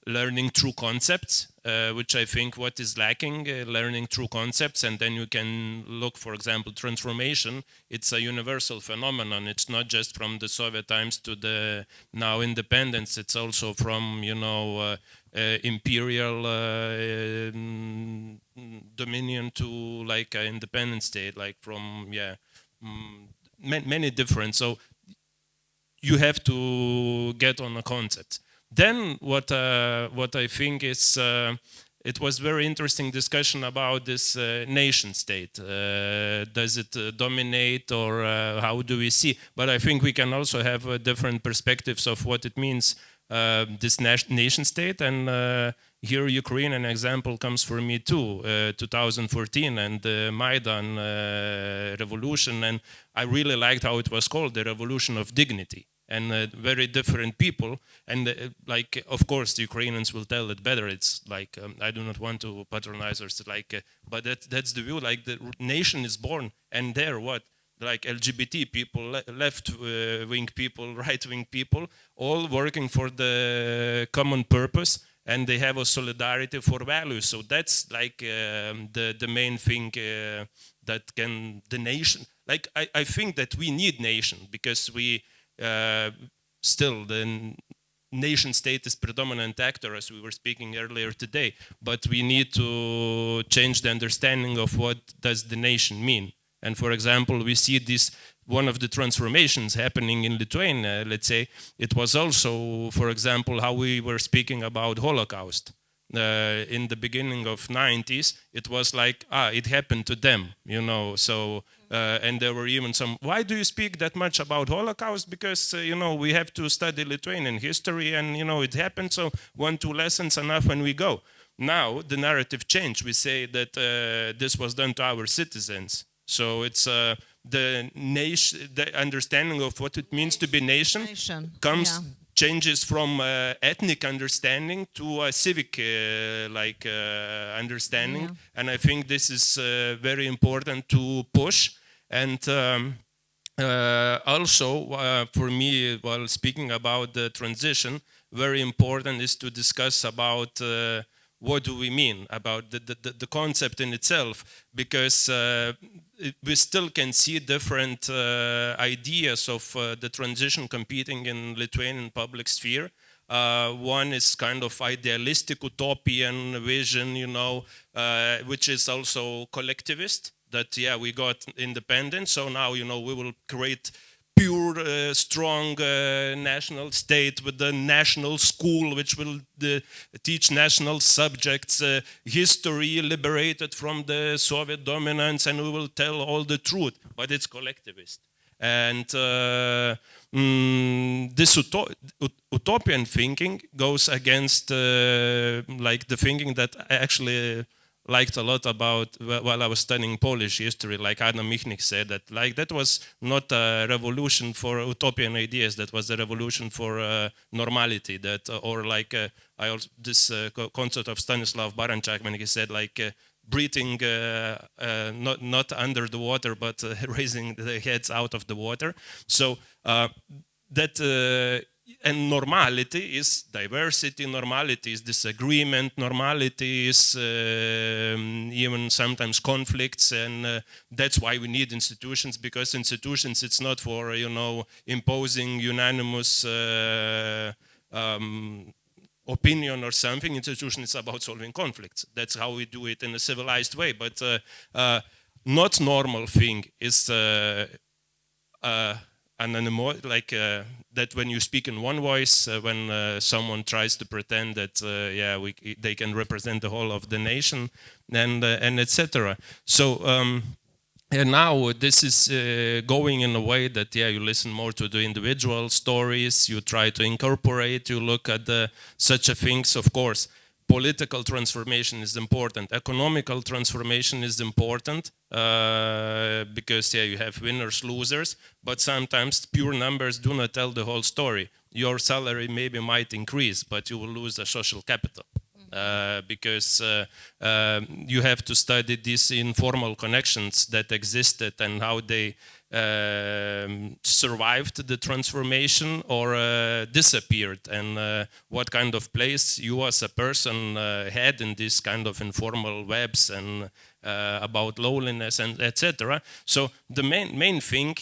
learning true concepts, which I think what is lacking, learning true concepts. And then you can look, for example, transformation. It's a universal phenomenon. It's not just from the Soviet times to the now independence. It's also from, imperial dominion to like an independent state, like from, many different. So you have to get on a concept. Then what I think is, it was very interesting discussion about this nation state. Does it dominate, or how do we see? But I think we can also have different perspectives of what it means, this nation state. And here Ukrainian example comes for me too, 2014 and the Maidan revolution. And I really liked how it was called, the revolution of dignity. And very different people, and like, of course, the Ukrainians will tell it better. It's like, I do not want to patronize or like, but that's the view. Like the nation is born, and there what, like LGBT people, left-wing people, right-wing people, all working for the common purpose, and they have a solidarity for values. So that's like the main thing that can the nation. Like I think that we need nation because we. Still, the nation state is predominant actor, as we were speaking earlier today, but we need to change the understanding of what does the nation mean. And for example, we see this, one of the transformations happening in Lithuania, let's say, it was also, for example, how we were speaking about Holocaust. in the beginning of 90s, it was like, it happened to them, you know. So, and there were even some, why do you speak that much about Holocaust? Because, you know, we have to study Lithuanian history and, you know, it happened. So 1-2 lessons enough when we go. Now the narrative changed. We say that this was done to our citizens. So it's the nation, the understanding of what it means to be nation comes, changes from ethnic understanding to a civic understanding. And I think this is very important to push. And also for me, while speaking about the transition, very important is to discuss about what do we mean about the concept in itself, because we still can see different ideas of the transition competing in Lithuanian public sphere. One is kind of idealistic utopian vision, you know, which is also collectivist, that, yeah, we got independence, so now, you know, we will create pure, strong national state with the national school, which will teach national subjects, history liberated from the Soviet dominance, and we will tell all the truth. But it's collectivist. And this utopian thinking goes against like the thinking that I actually liked a lot about while I was studying Polish history, like Adam Michnik said, that like that was not a revolution for utopian ideas, that was a revolution for normality, that or like I also this concept of Stanislav Baranchak when he said like breathing not under the water but raising the heads out of the water. So that and normality is diversity, normality is disagreement, normality is even sometimes conflicts, and that's why we need institutions, because institutions, it's not for, you know, imposing unanimous opinion or something. Institution is about solving conflicts. That's how we do it in a civilized way. But not normal thing is like that when you speak in one voice, when someone tries to pretend that they can represent the whole of the nation, and etc. So and now this is going in a way that you listen more to the individual stories, you try to incorporate, you look at such a things. Of course, political transformation is important, economical transformation is important, because you have winners, losers, but sometimes pure numbers do not tell the whole story. Your salary maybe might increase, but you will lose a social capital. Because you have to study these informal connections that existed and how they survived the transformation or disappeared, and what kind of place you as a person had in this kind of informal webs, and about loneliness and etc. So the main thing,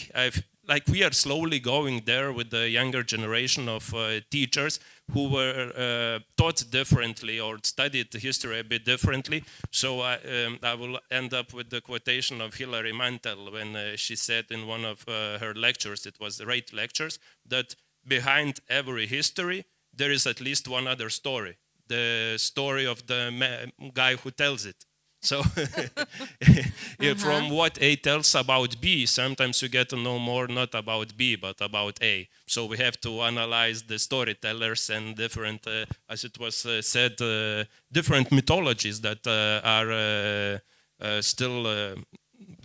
we are slowly going there with the younger generation of teachers who were taught differently or studied history a bit differently. So I will end up with the quotation of Hilary Mantel when she said in one of her lectures, it was the Rate lectures, that behind every history there is at least one other story, the story of the guy who tells it. So from what A tells about B, sometimes you get to know more not about B but about A. So we have to analyze the storytellers and different, as it was said, different mythologies that are still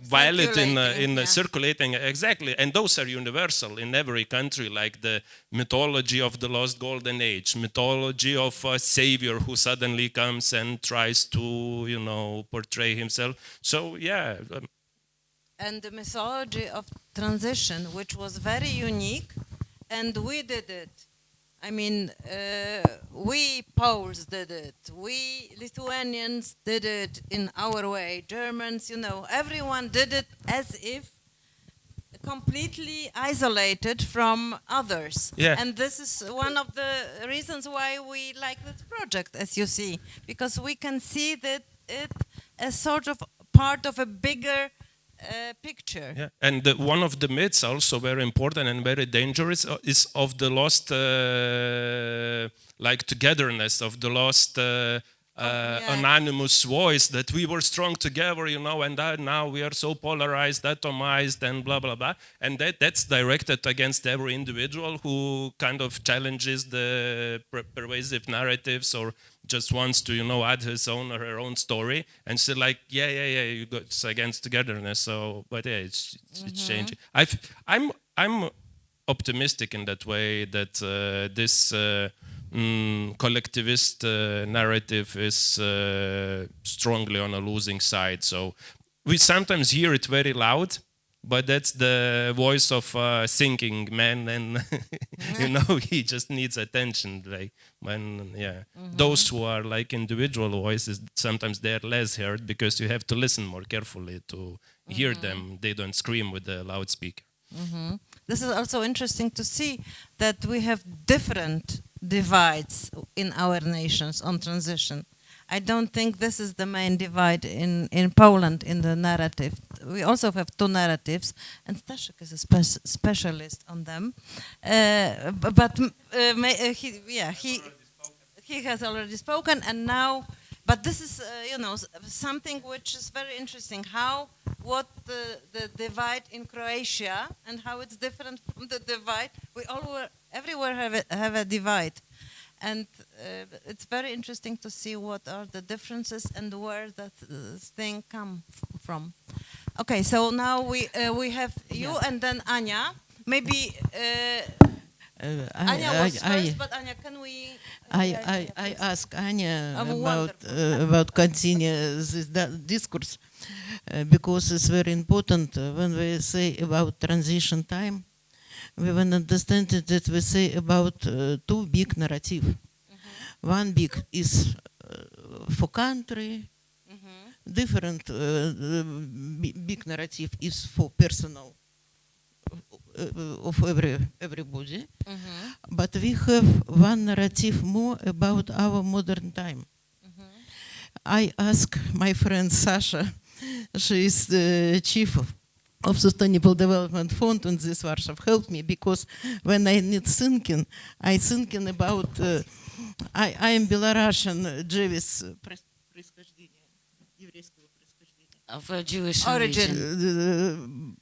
valid in circulating, exactly, and those are universal in every country, like the mythology of the lost golden age, mythology of a savior who suddenly comes and tries to, you know, portray himself. So
and the mythology of transition, which was very unique, and we did it. I mean, we Poles did it, we Lithuanians did it in our way, Germans, you know, everyone did it as if completely isolated from others.
Yeah.
And this is one of the reasons why we like this project, as you see, because we can see that it as sort of part of a bigger picture.
Yeah, and one of the myths also very important and very dangerous is of the lost, like togetherness, of the lost anonymous voice that we were strong together, you know, and that now we are so polarized, atomized, and blah, blah, blah. And that's directed against every individual who kind of challenges the pervasive narratives or just wants to, you know, add his own or her own story. And so like, yeah, you got, it's against togetherness. So, but yeah, it's changing. I'm optimistic in that way that this collectivist narrative is strongly on a losing side. So we sometimes hear it very loud, but that's the voice of a thinking man, and you know, he just needs attention. Like when, those who are like individual voices, sometimes they're less heard because you have to listen more carefully to hear them. They don't scream with the loudspeaker.
This is also interesting to see that we have different divides in our nations on transition. I don't think this is the main divide in Poland in the narrative. We also have two narratives, and Staszek is a specialist on them. He has already spoken, and now. But this is, you know, something which is very interesting. What the divide in Croatia and how it's different from the divide. Everywhere have a divide, and it's very interesting to see what are the differences and where that thing come from. Okay, so now we have you and then Anya. Maybe Anya was first, but Anya, can we?
I ask Anya about continue this discourse because it's very important when we say about transition time. We want to understand that we say about two big narratives. One big is for country, different big narrative is for personal of everybody. But we have one narrative more about our modern time. I ask my friend Sasha, she is the chief of Sustainable Development Fund in this Warsaw, help me, because when I need thinking, I thinking about, I am Belarusian Jewish
of a Jewish
origin.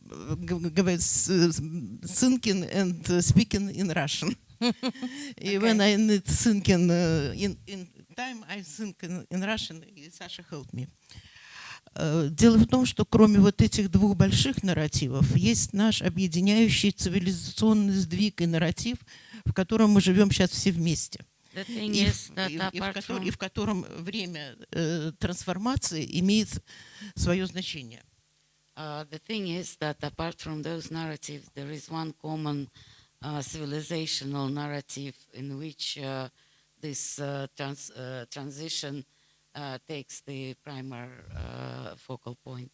Thinking and speaking in Russian.
Okay.
When I need thinking in time, I think in Russian, and Sasha helped me. Дело в том, что кроме вот этих двух больших нарративов, есть наш объединяющий цивилизационный сдвиг и нарратив, в котором мы живем сейчас все вместе. И в котором время трансформации имеет свое значение.
The thing is that apart from those narratives, there is one common civilizational narrative in which this transition takes the primary focal point.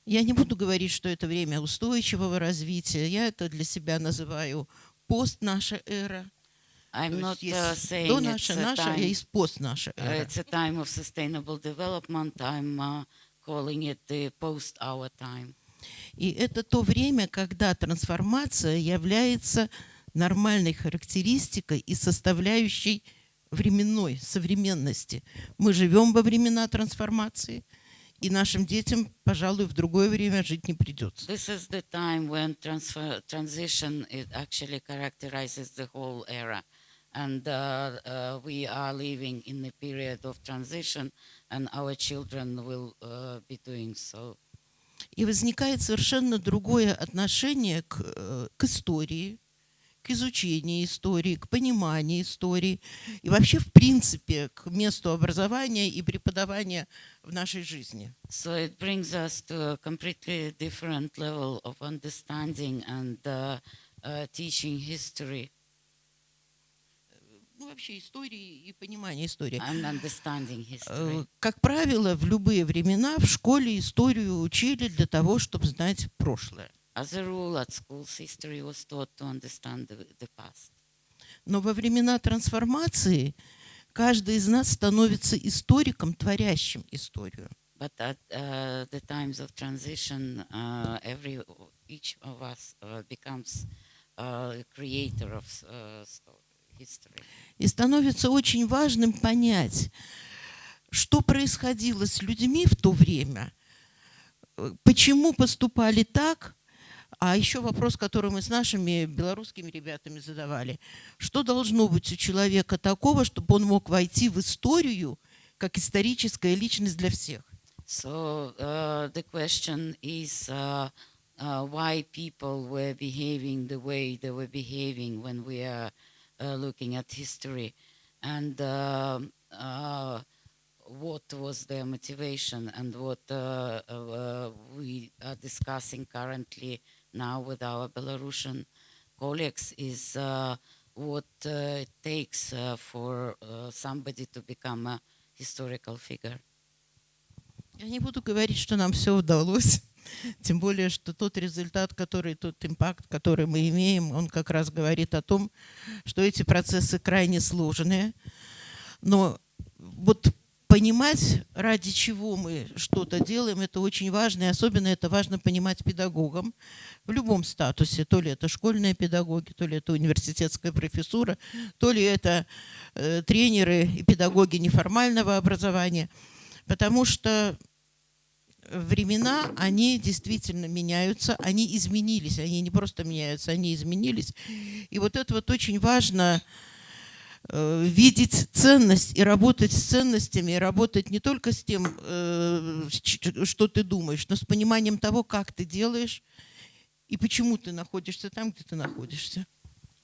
Я не буду говорить, что это время устойчивого развития. Я это для себя называю пост наша эра.
I'm not saying
до наша, есть пост наша эра.
It's a time of sustainable development. I'm calling it the post our time.
И это то время, когда трансформация является нормальной характеристикой и составляющей временной современности. Мы живем во времена трансформации, и нашим детям, пожалуй, в другое время жить не придется.
This is the time when transition it actually characterizes the whole era, and we are living in the period of transition, and our children will be doing so.
И возникает совершенно другое отношение к истории, к изучению истории, к пониманию истории и вообще, в принципе, к месту образования и преподавания в нашей жизни.
So it brings us to a completely different level of understanding and teaching history.
Ну, вообще истории и понимание истории.
And understanding history.
Как правило, в любые времена в школе историю учили для того, чтобы знать прошлое.
As a rule, at schools, history was taught to understand the past.
Но во времена трансформации каждый из нас становится историком, творящим историю.
But at the times of transition, each of us becomes a creator of history.
И становится очень важным понять, что происходило с людьми в то время, почему поступали так. А еще вопрос, который мы с нашими белорусскими ребятами задавали. Что должно быть у человека такого, чтобы он мог войти в историю как историческая личность для всех?
So the question is why people were behaving the way they were behaving when we are looking at history, and what was their motivation, and what we are discussing currently now with our Belarusian colleagues is what it takes for somebody to become a historical figure.
Я не буду говорить, что нам все удалось, тем более, что тот результат, тот импакт, который мы имеем, он как раз говорит о том, что эти процессы крайне сложные, но вот понимать, ради чего мы что-то делаем, это очень важно, и особенно это важно понимать педагогам в любом статусе, то ли это школьные педагоги, то ли это университетская профессура, то ли это тренеры и педагоги неформального образования, потому что времена, они действительно меняются, они изменились, они не просто меняются, они изменились, и вот это вот очень важно. Видеть ценность и работать с ценностями, и работать не только с тем, что ты думаешь, но с пониманием того, как ты делаешь и почему ты находишься там, где ты находишься.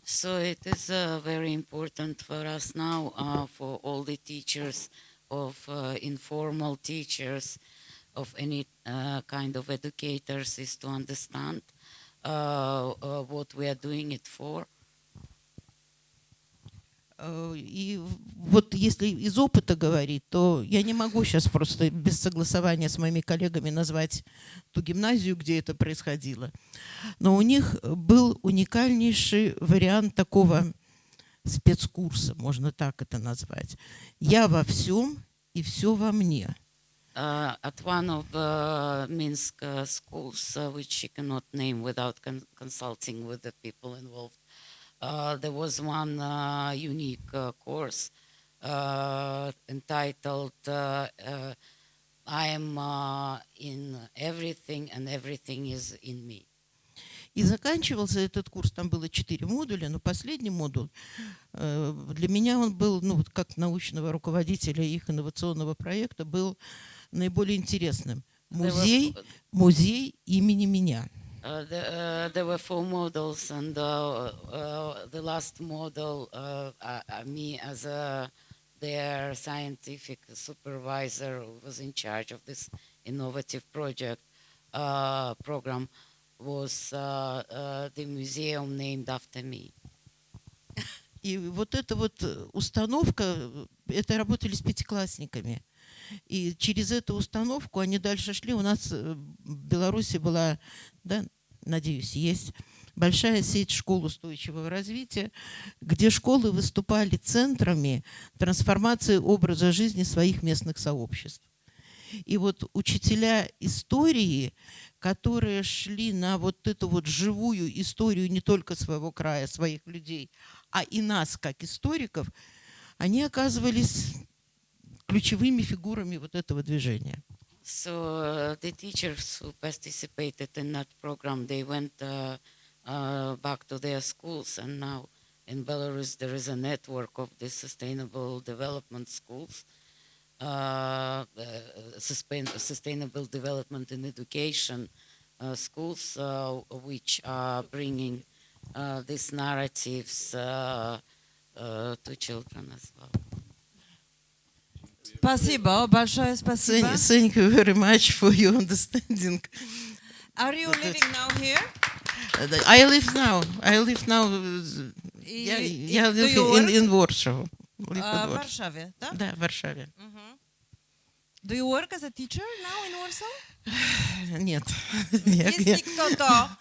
So it is very important for us now, for all the teachers of informal teachers, of any kind of educators, is to understand what we are doing it for.
И вот если из опыта говорить, то я не могу сейчас просто без согласования с моими коллегами назвать ту гимназию, где это происходило. Но у них был уникальнейший вариант такого спецкурса, можно так это назвать. Я во всем и все во мне.
At one of Minsk schools, which you cannot name without consulting with the people involved, there was one unique course entitled I am in everything and everything is in me.
И заканчивался этот курс, там было 4 модуля, но последний модуль, для меня он был, ну, вот как научного руководителя их инновационного проекта, был наиболее интересным. Музей имени меня.
There were 4 models, and the last model, me as their scientific supervisor who was in charge of this innovative program, was the museum named after me.
И вот эта вот установка, это работали с пятиклассниками. И через эту установку они дальше шли. У нас в Беларуси была, да, надеюсь, есть большая сеть школ устойчивого развития, где школы выступали центрами трансформации образа жизни своих местных сообществ. И вот учителя истории, которые шли на вот эту вот живую историю не только своего края, своих людей, а и нас, как историков, они оказывались ключевыми фигурами вот этого движения.
So the teachers who participated in that program, they went back to their schools, and now in Belarus there is a network of the sustainable development schools, sustainable development in education schools, which are bringing these narratives to children as well.
Спасибо, большое спасибо.
Thank you very much for your understanding.
Are you living now here?
I live now. Я live in Warsaw.
В Варшаве, да?
Да, в Варшаве.
Do you work as a teacher now in Warsaw?
Нет.
Если кто-то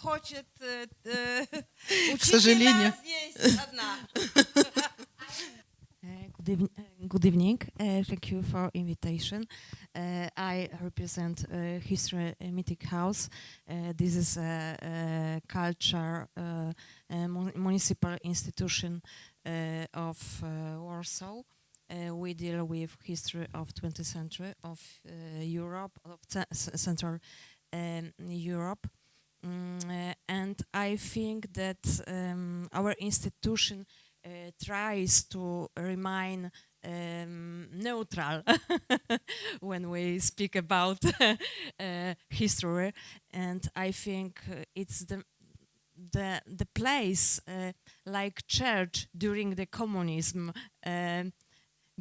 хочет учителя, здесь одна.
Good evening. Thank you for invitation. I represent History Mythic House. This is a culture municipal institution of Warsaw. we deal with history of 20th century of Europe, of Central Europe. And I think that our institution tries to remain neutral when we speak about history, and I think it's the place like church during the communism,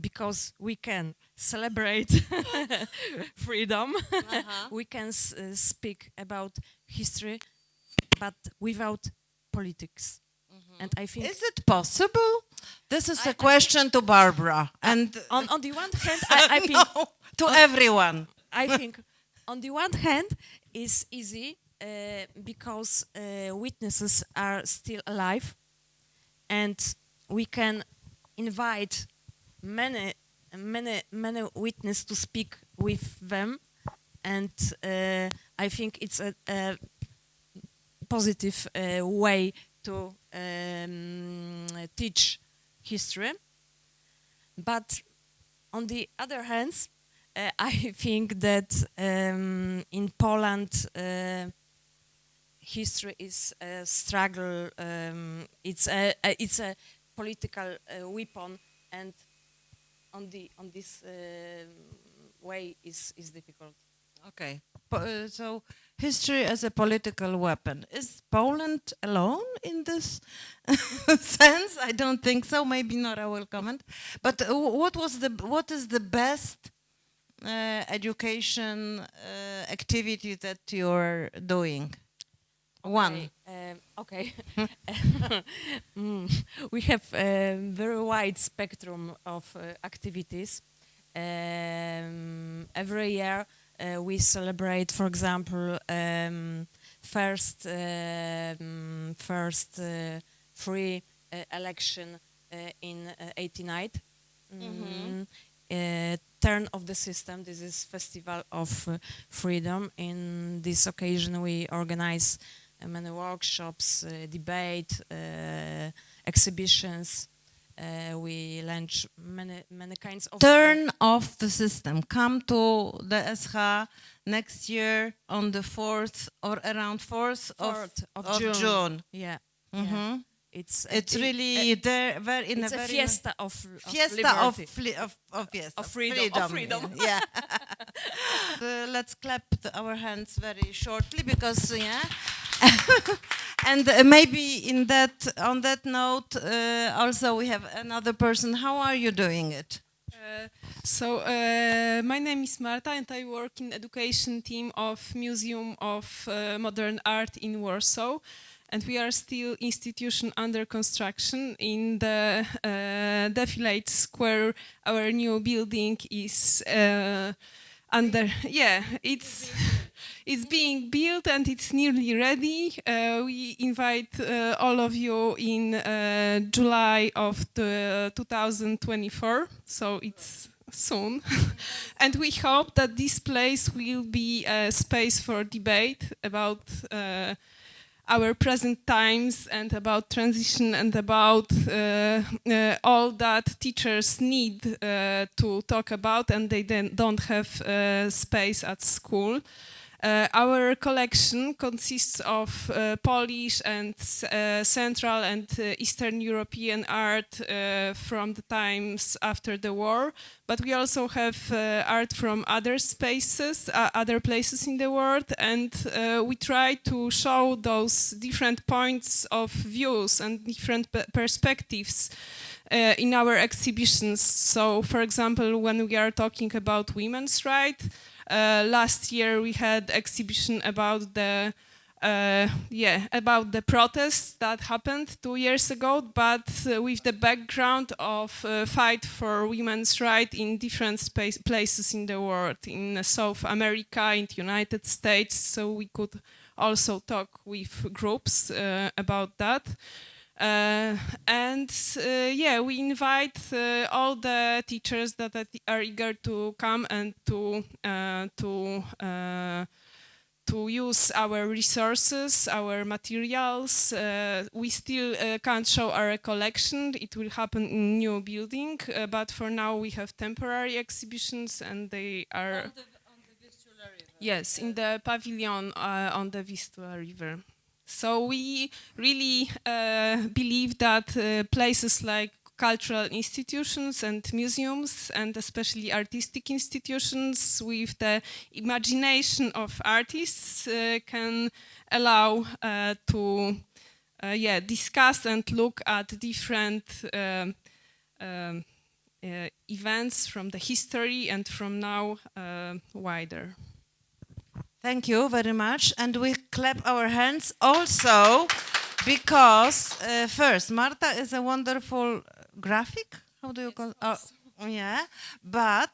because we can celebrate freedom, we can speak about history, but without politics. And I think,
is it possible? This is a question to Barbara. And
on the one hand, I think
no, to everyone.
I think on the one hand it's easy because witnesses are still alive, and we can invite many witnesses to speak with them, and I think it's a positive way to teach history. But on the other hand, I think that in Poland history is a struggle. It's a political weapon, and on this way is difficult.
Okay. So history as a political weapon. Is Poland alone in this sense? I don't think so. Maybe Nora will comment. But what is the best education activity that you're doing? One.
Okay. We have a very wide spectrum of activities. Every year we celebrate, for example, first free election in 1989. Turn of the system. This is Festival of Freedom. In this occasion, we organize many workshops, debate, exhibitions. We launch many kinds of
turn off the system. Come to the SH next year on the 4th or around 4th of June.
Yeah.
Mm-hmm.
It's
really there.
It's a fiesta of
freedom. Yeah. Let's clap our hands very shortly, because and maybe on that note, also we have another person. How are you doing it?
My name is Marta, and I work in education team of Museum of Modern Art in Warsaw. And we are still institution under construction in the Defilade Square. Our new building is it's being built, and it's nearly ready. We invite all of you in July of 2024, so it's soon. And we hope that this place will be a space for debate about our present times, and about transition, and about all that teachers need to talk about, and they then don't have space at school. Our collection consists of Polish and Central and Eastern European art from the times after the war, but we also have art from other spaces, other places in the world, and we try to show those different points of views and different perspectives in our exhibitions. So, for example, when we are talking about women's rights, last year we had exhibition about the protests that happened 2 years ago, but with the background of fight for women's rights in different places in the world, in South America, in the United States. So we could also talk with groups about that. We invite all the teachers that are eager to come and to use our resources, our materials. We still can't show our collection. It will happen in new building, but for now we have temporary exhibitions, and they are on the Vistula River. Yes, in the pavilion on the Vistula River. So we really believe that places like cultural institutions and museums, and especially artistic institutions with the imagination of artists, can allow to discuss and look at different events from the history and from now wider.
Thank you very much. And we clap our hands also because first, Marta is a wonderful graphic. How do you call it? Oh, yeah. But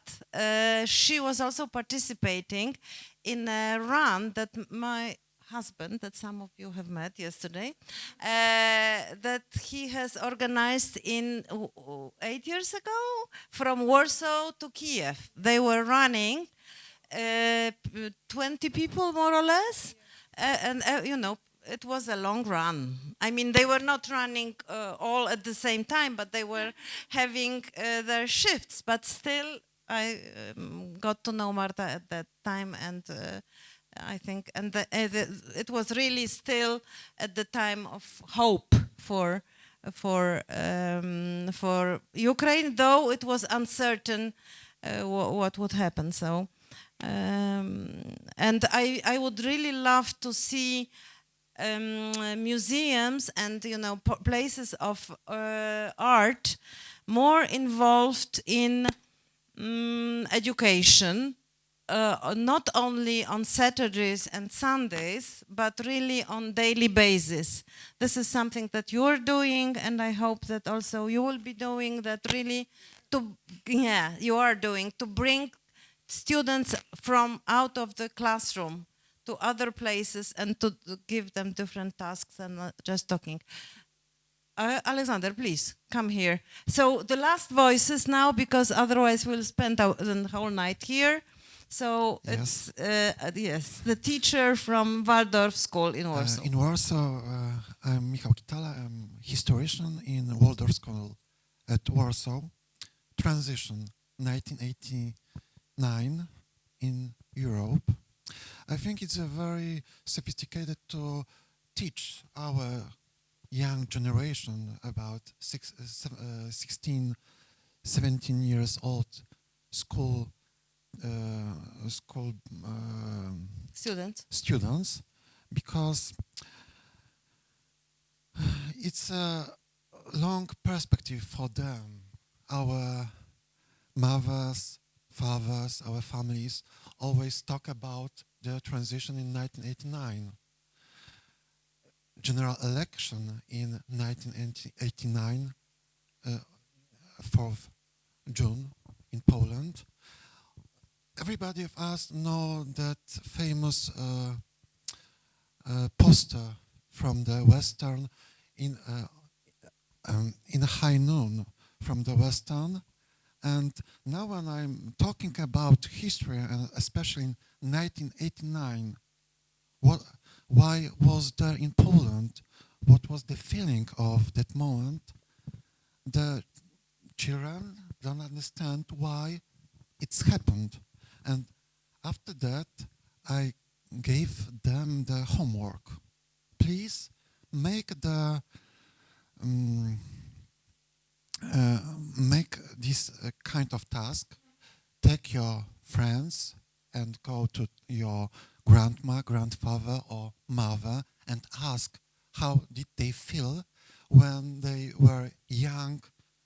she was also participating in a run that my husband, that some of you have met yesterday, that he has organized in 8 years ago from Warsaw to Kiev. They were running 20 people more or less, and you know, it was a long run. I mean, they were not running all at the same time, but they were having their shifts. But still, I got to know Marta at that time, and I think, and it was really still at the time of hope for Ukraine, though it was uncertain what would happen. So, and I would really love to see museums and, you know, places of art more involved in education, not only on Saturdays and Sundays, but really on daily basis. This is something that you're doing, and I hope that also you will be doing that, really you are doing, to bring students from out of the classroom to other places and to give them different tasks and just talking. Alexander, please come here. So the last voices now, because otherwise we'll spend the whole night here. So yes. It's the teacher from Waldorf School in Warsaw.
In Warsaw, I'm Michał Kitala. I'm historian in Waldorf School at Warsaw. Transition 1989 in Europe. I think it's a very sophisticated to teach our young generation about 16, 17 years old school students, because it's a long perspective for them. Our mothers, fathers, our families always talk about the transition in 1989. General election in 1989, 4th June in Poland. Everybody of us know that famous poster from the Western in high noon from the Western. And now when I'm talking about history, and especially in 1989, why was there in Poland? What was the feeling of that moment? The children don't understand why it's happened. And after that, I gave them the homework. Please make the make this kind of task. Take your friends and go to your grandma, grandfather, or mother and ask how did they feel when they were young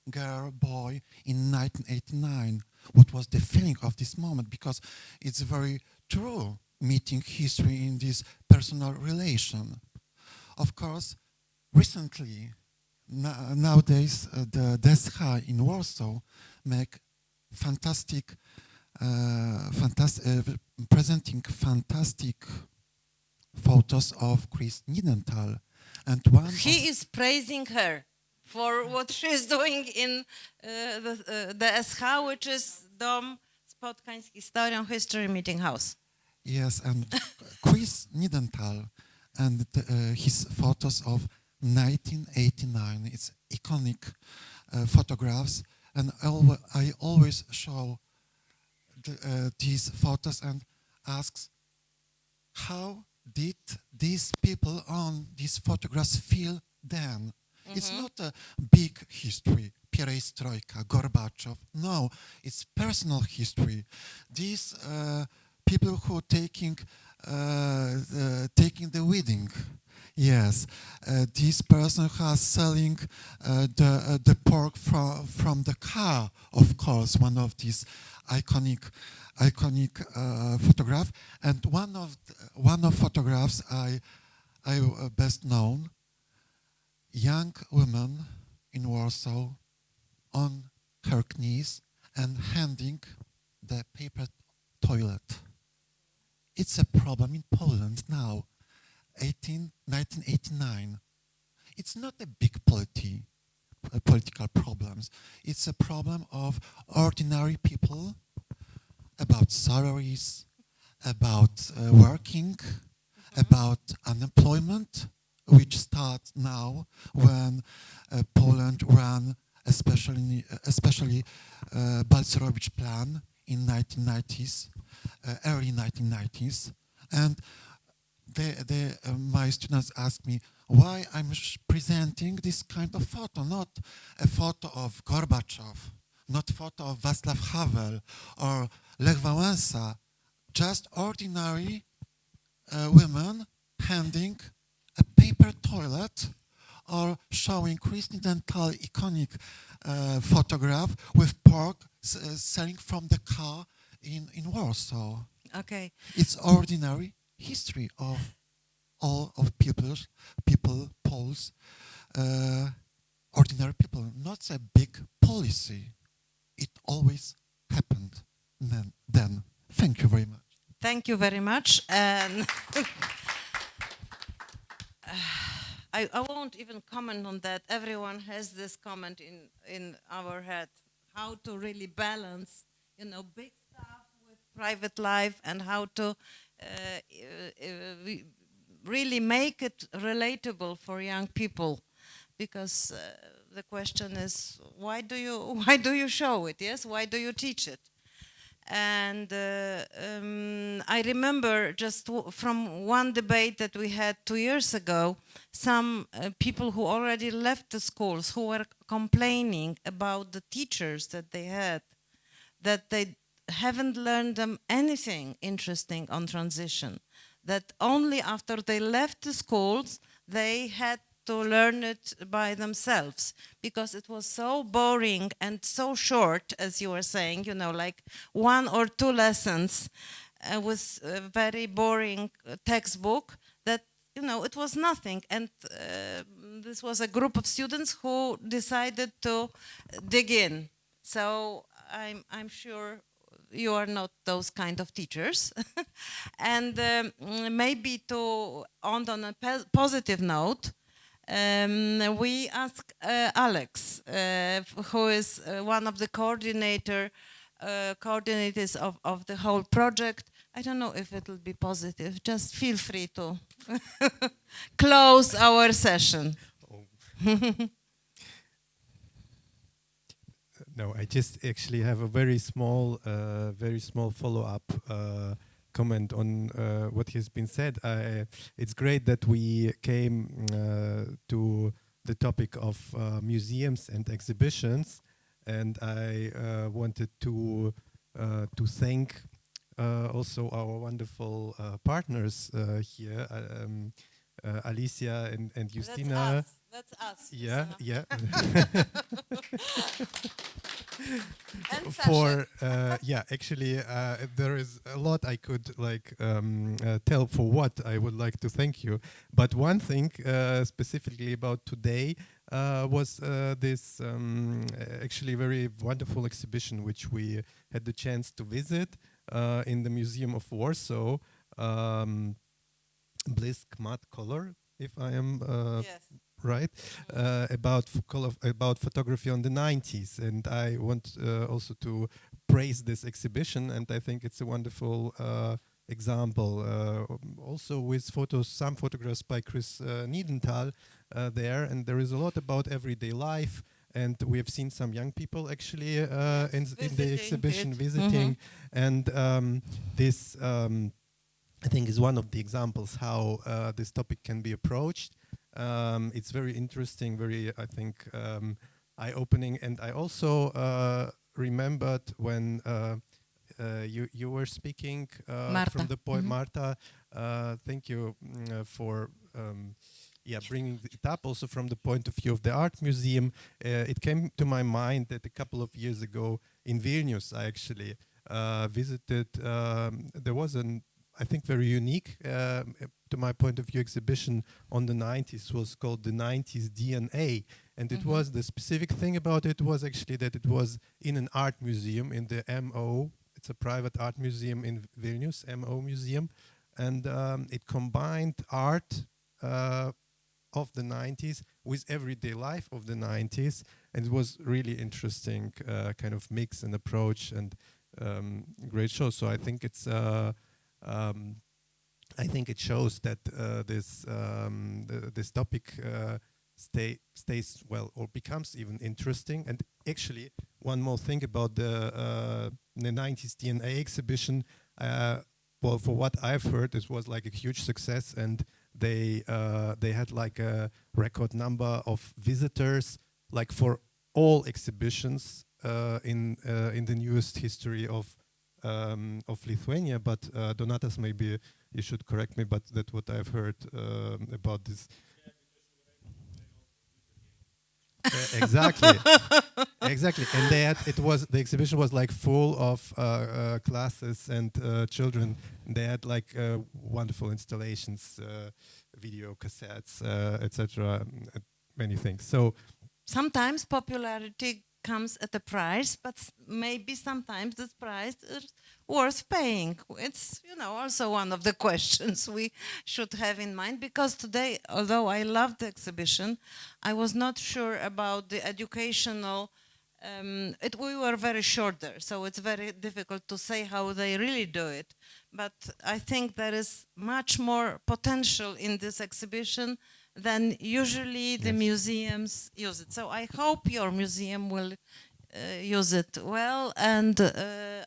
girl, boy in 1989. What was the feeling of this moment? Because it's very true, meeting history in this personal relation. Of course, recently, nowadays, the DSH in Warsaw make presenting fantastic photos of Chris Niedenthal. And
he is praising her for what she's doing in the SH, which is Dom Spotkań z Historią History Meeting House.
Yes, and Chris Nidenthal and his photos of 1989. It's iconic photographs, and I always show these photos and asks, how did these people on these photographs feel then? It's not a big history, perestroika, Gorbachev. No, it's personal history. These people who taking the wedding. Yes, this person who is selling the pork from the car. Of course, one of these iconic photograph, and one of photographs I best known. Young woman in Warsaw on her knees and handing the paper toilet. It's a problem in Poland now, 1989. It's not a big political problems. It's a problem of ordinary people, about salaries, about working, about unemployment, which starts now when Poland ran especially Balcerowicz plan in 1990s, early 1990s, and my students ask me why I'm presenting this kind of photo, not a photo of Gorbachev, not photo of Václav Havel or Lech Wałęsa, just ordinary women handing a paper toilet or showing Chris Nidenthal iconic photograph with pork selling from the car in Warsaw.
Okay.
It's ordinary history of all of people, Poles, ordinary people, not a big policy. It always happened then. Thank you very much.
Thank you very much. And I won't even comment on that. Everyone has this comment in our head, how to really balance, big stuff with private life, and how to really make it relatable for young people, because the question is, why do you show it? Yes, why do you teach it? And I remember just from one debate that we had 2 years ago, some people who already left the schools, who were complaining about the teachers that they had, that they haven't learned them anything interesting on transition, that only after they left the schools, they had to learn it by themselves, because it was so boring and so short, as you were saying, like 1 or 2 lessons with a very boring textbook, that, it was nothing. And this was a group of students who decided to dig in. So I'm sure you are not those kind of teachers. And maybe to end on a positive note, we asked Alex, who is one of the coordinators of the whole project. I don't know if it will be positive. Just feel free to close our session.
No, I just actually have a very small follow-up comment on what has been said. It's great that we came to the topic of museums and exhibitions, and I wanted to thank also our wonderful partners here, Alicia and Justina.
That's us.
Yeah, yeah.
And
for actually, there is a lot I could tell for what I would like to thank you. But one thing specifically about today was this actually very wonderful exhibition which we had the chance to visit in the Museum of Warsaw, Blisk Mat Color, if I am
yes.
right, about photography on the 90s. And I want also to praise this exhibition, and I think it's a wonderful example. Also with photos, some photographs by Chris Niedenthal there, and there is a lot about everyday life. And we have seen some young people actually in the exhibition visiting, and this I think is one of the examples how this topic can be approached. It's very interesting, very I think eye-opening, and I also remembered when you were speaking from the point, Marta. Thank you for. Bringing it up also from the point of view of the art museum. It came to my mind that a couple of years ago in Vilnius, I actually visited. There was an, I think, very unique, to my point of view, exhibition on the 90s. Was called the 90s DNA, and it was the specific thing about it was actually that it was in an art museum in the MO. It's a private art museum in Vilnius, MO Museum, and it combined art of the 90s with everyday life of the 90s, and it was really interesting kind of mix and approach, and great show. So I think it's I think it shows that this topic stays well or becomes even interesting. And actually, one more thing about the 90s DNA exhibition. Well, for what I've heard, it was like a huge success, and they had like a record number of visitors, like for all exhibitions in the newest history of Lithuania. But Donatas, maybe you should correct me, but that's what I've heard about this. Exactly, exactly. And they had, the exhibition was like full of classes and children. They had like wonderful installations, video cassettes, etc. Many things. So
sometimes popularity comes at a price, but maybe sometimes this price is worth paying. It's, you know, also one of the questions we should have in mind, because today, although I love the exhibition, I was not sure about the educational, we were very short there, so it's very difficult to say how they really do it. But I think there is much more potential in this exhibition than usually the museums use it. So I hope your museum will use it well, and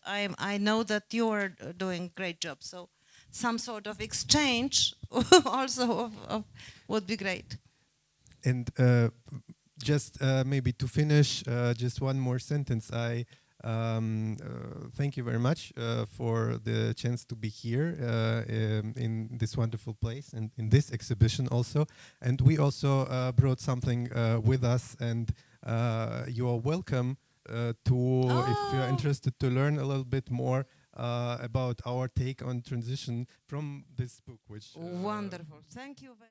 I know that you are doing a great job. So some sort of exchange also would be great.
And just maybe to finish, just one more sentence. I thank you very much for the chance to be here in this wonderful place and in this exhibition also. And we also brought something with us, and you are welcome if you're interested to learn a little bit more about our take on transition from this book. Which
wonderful. Thank you very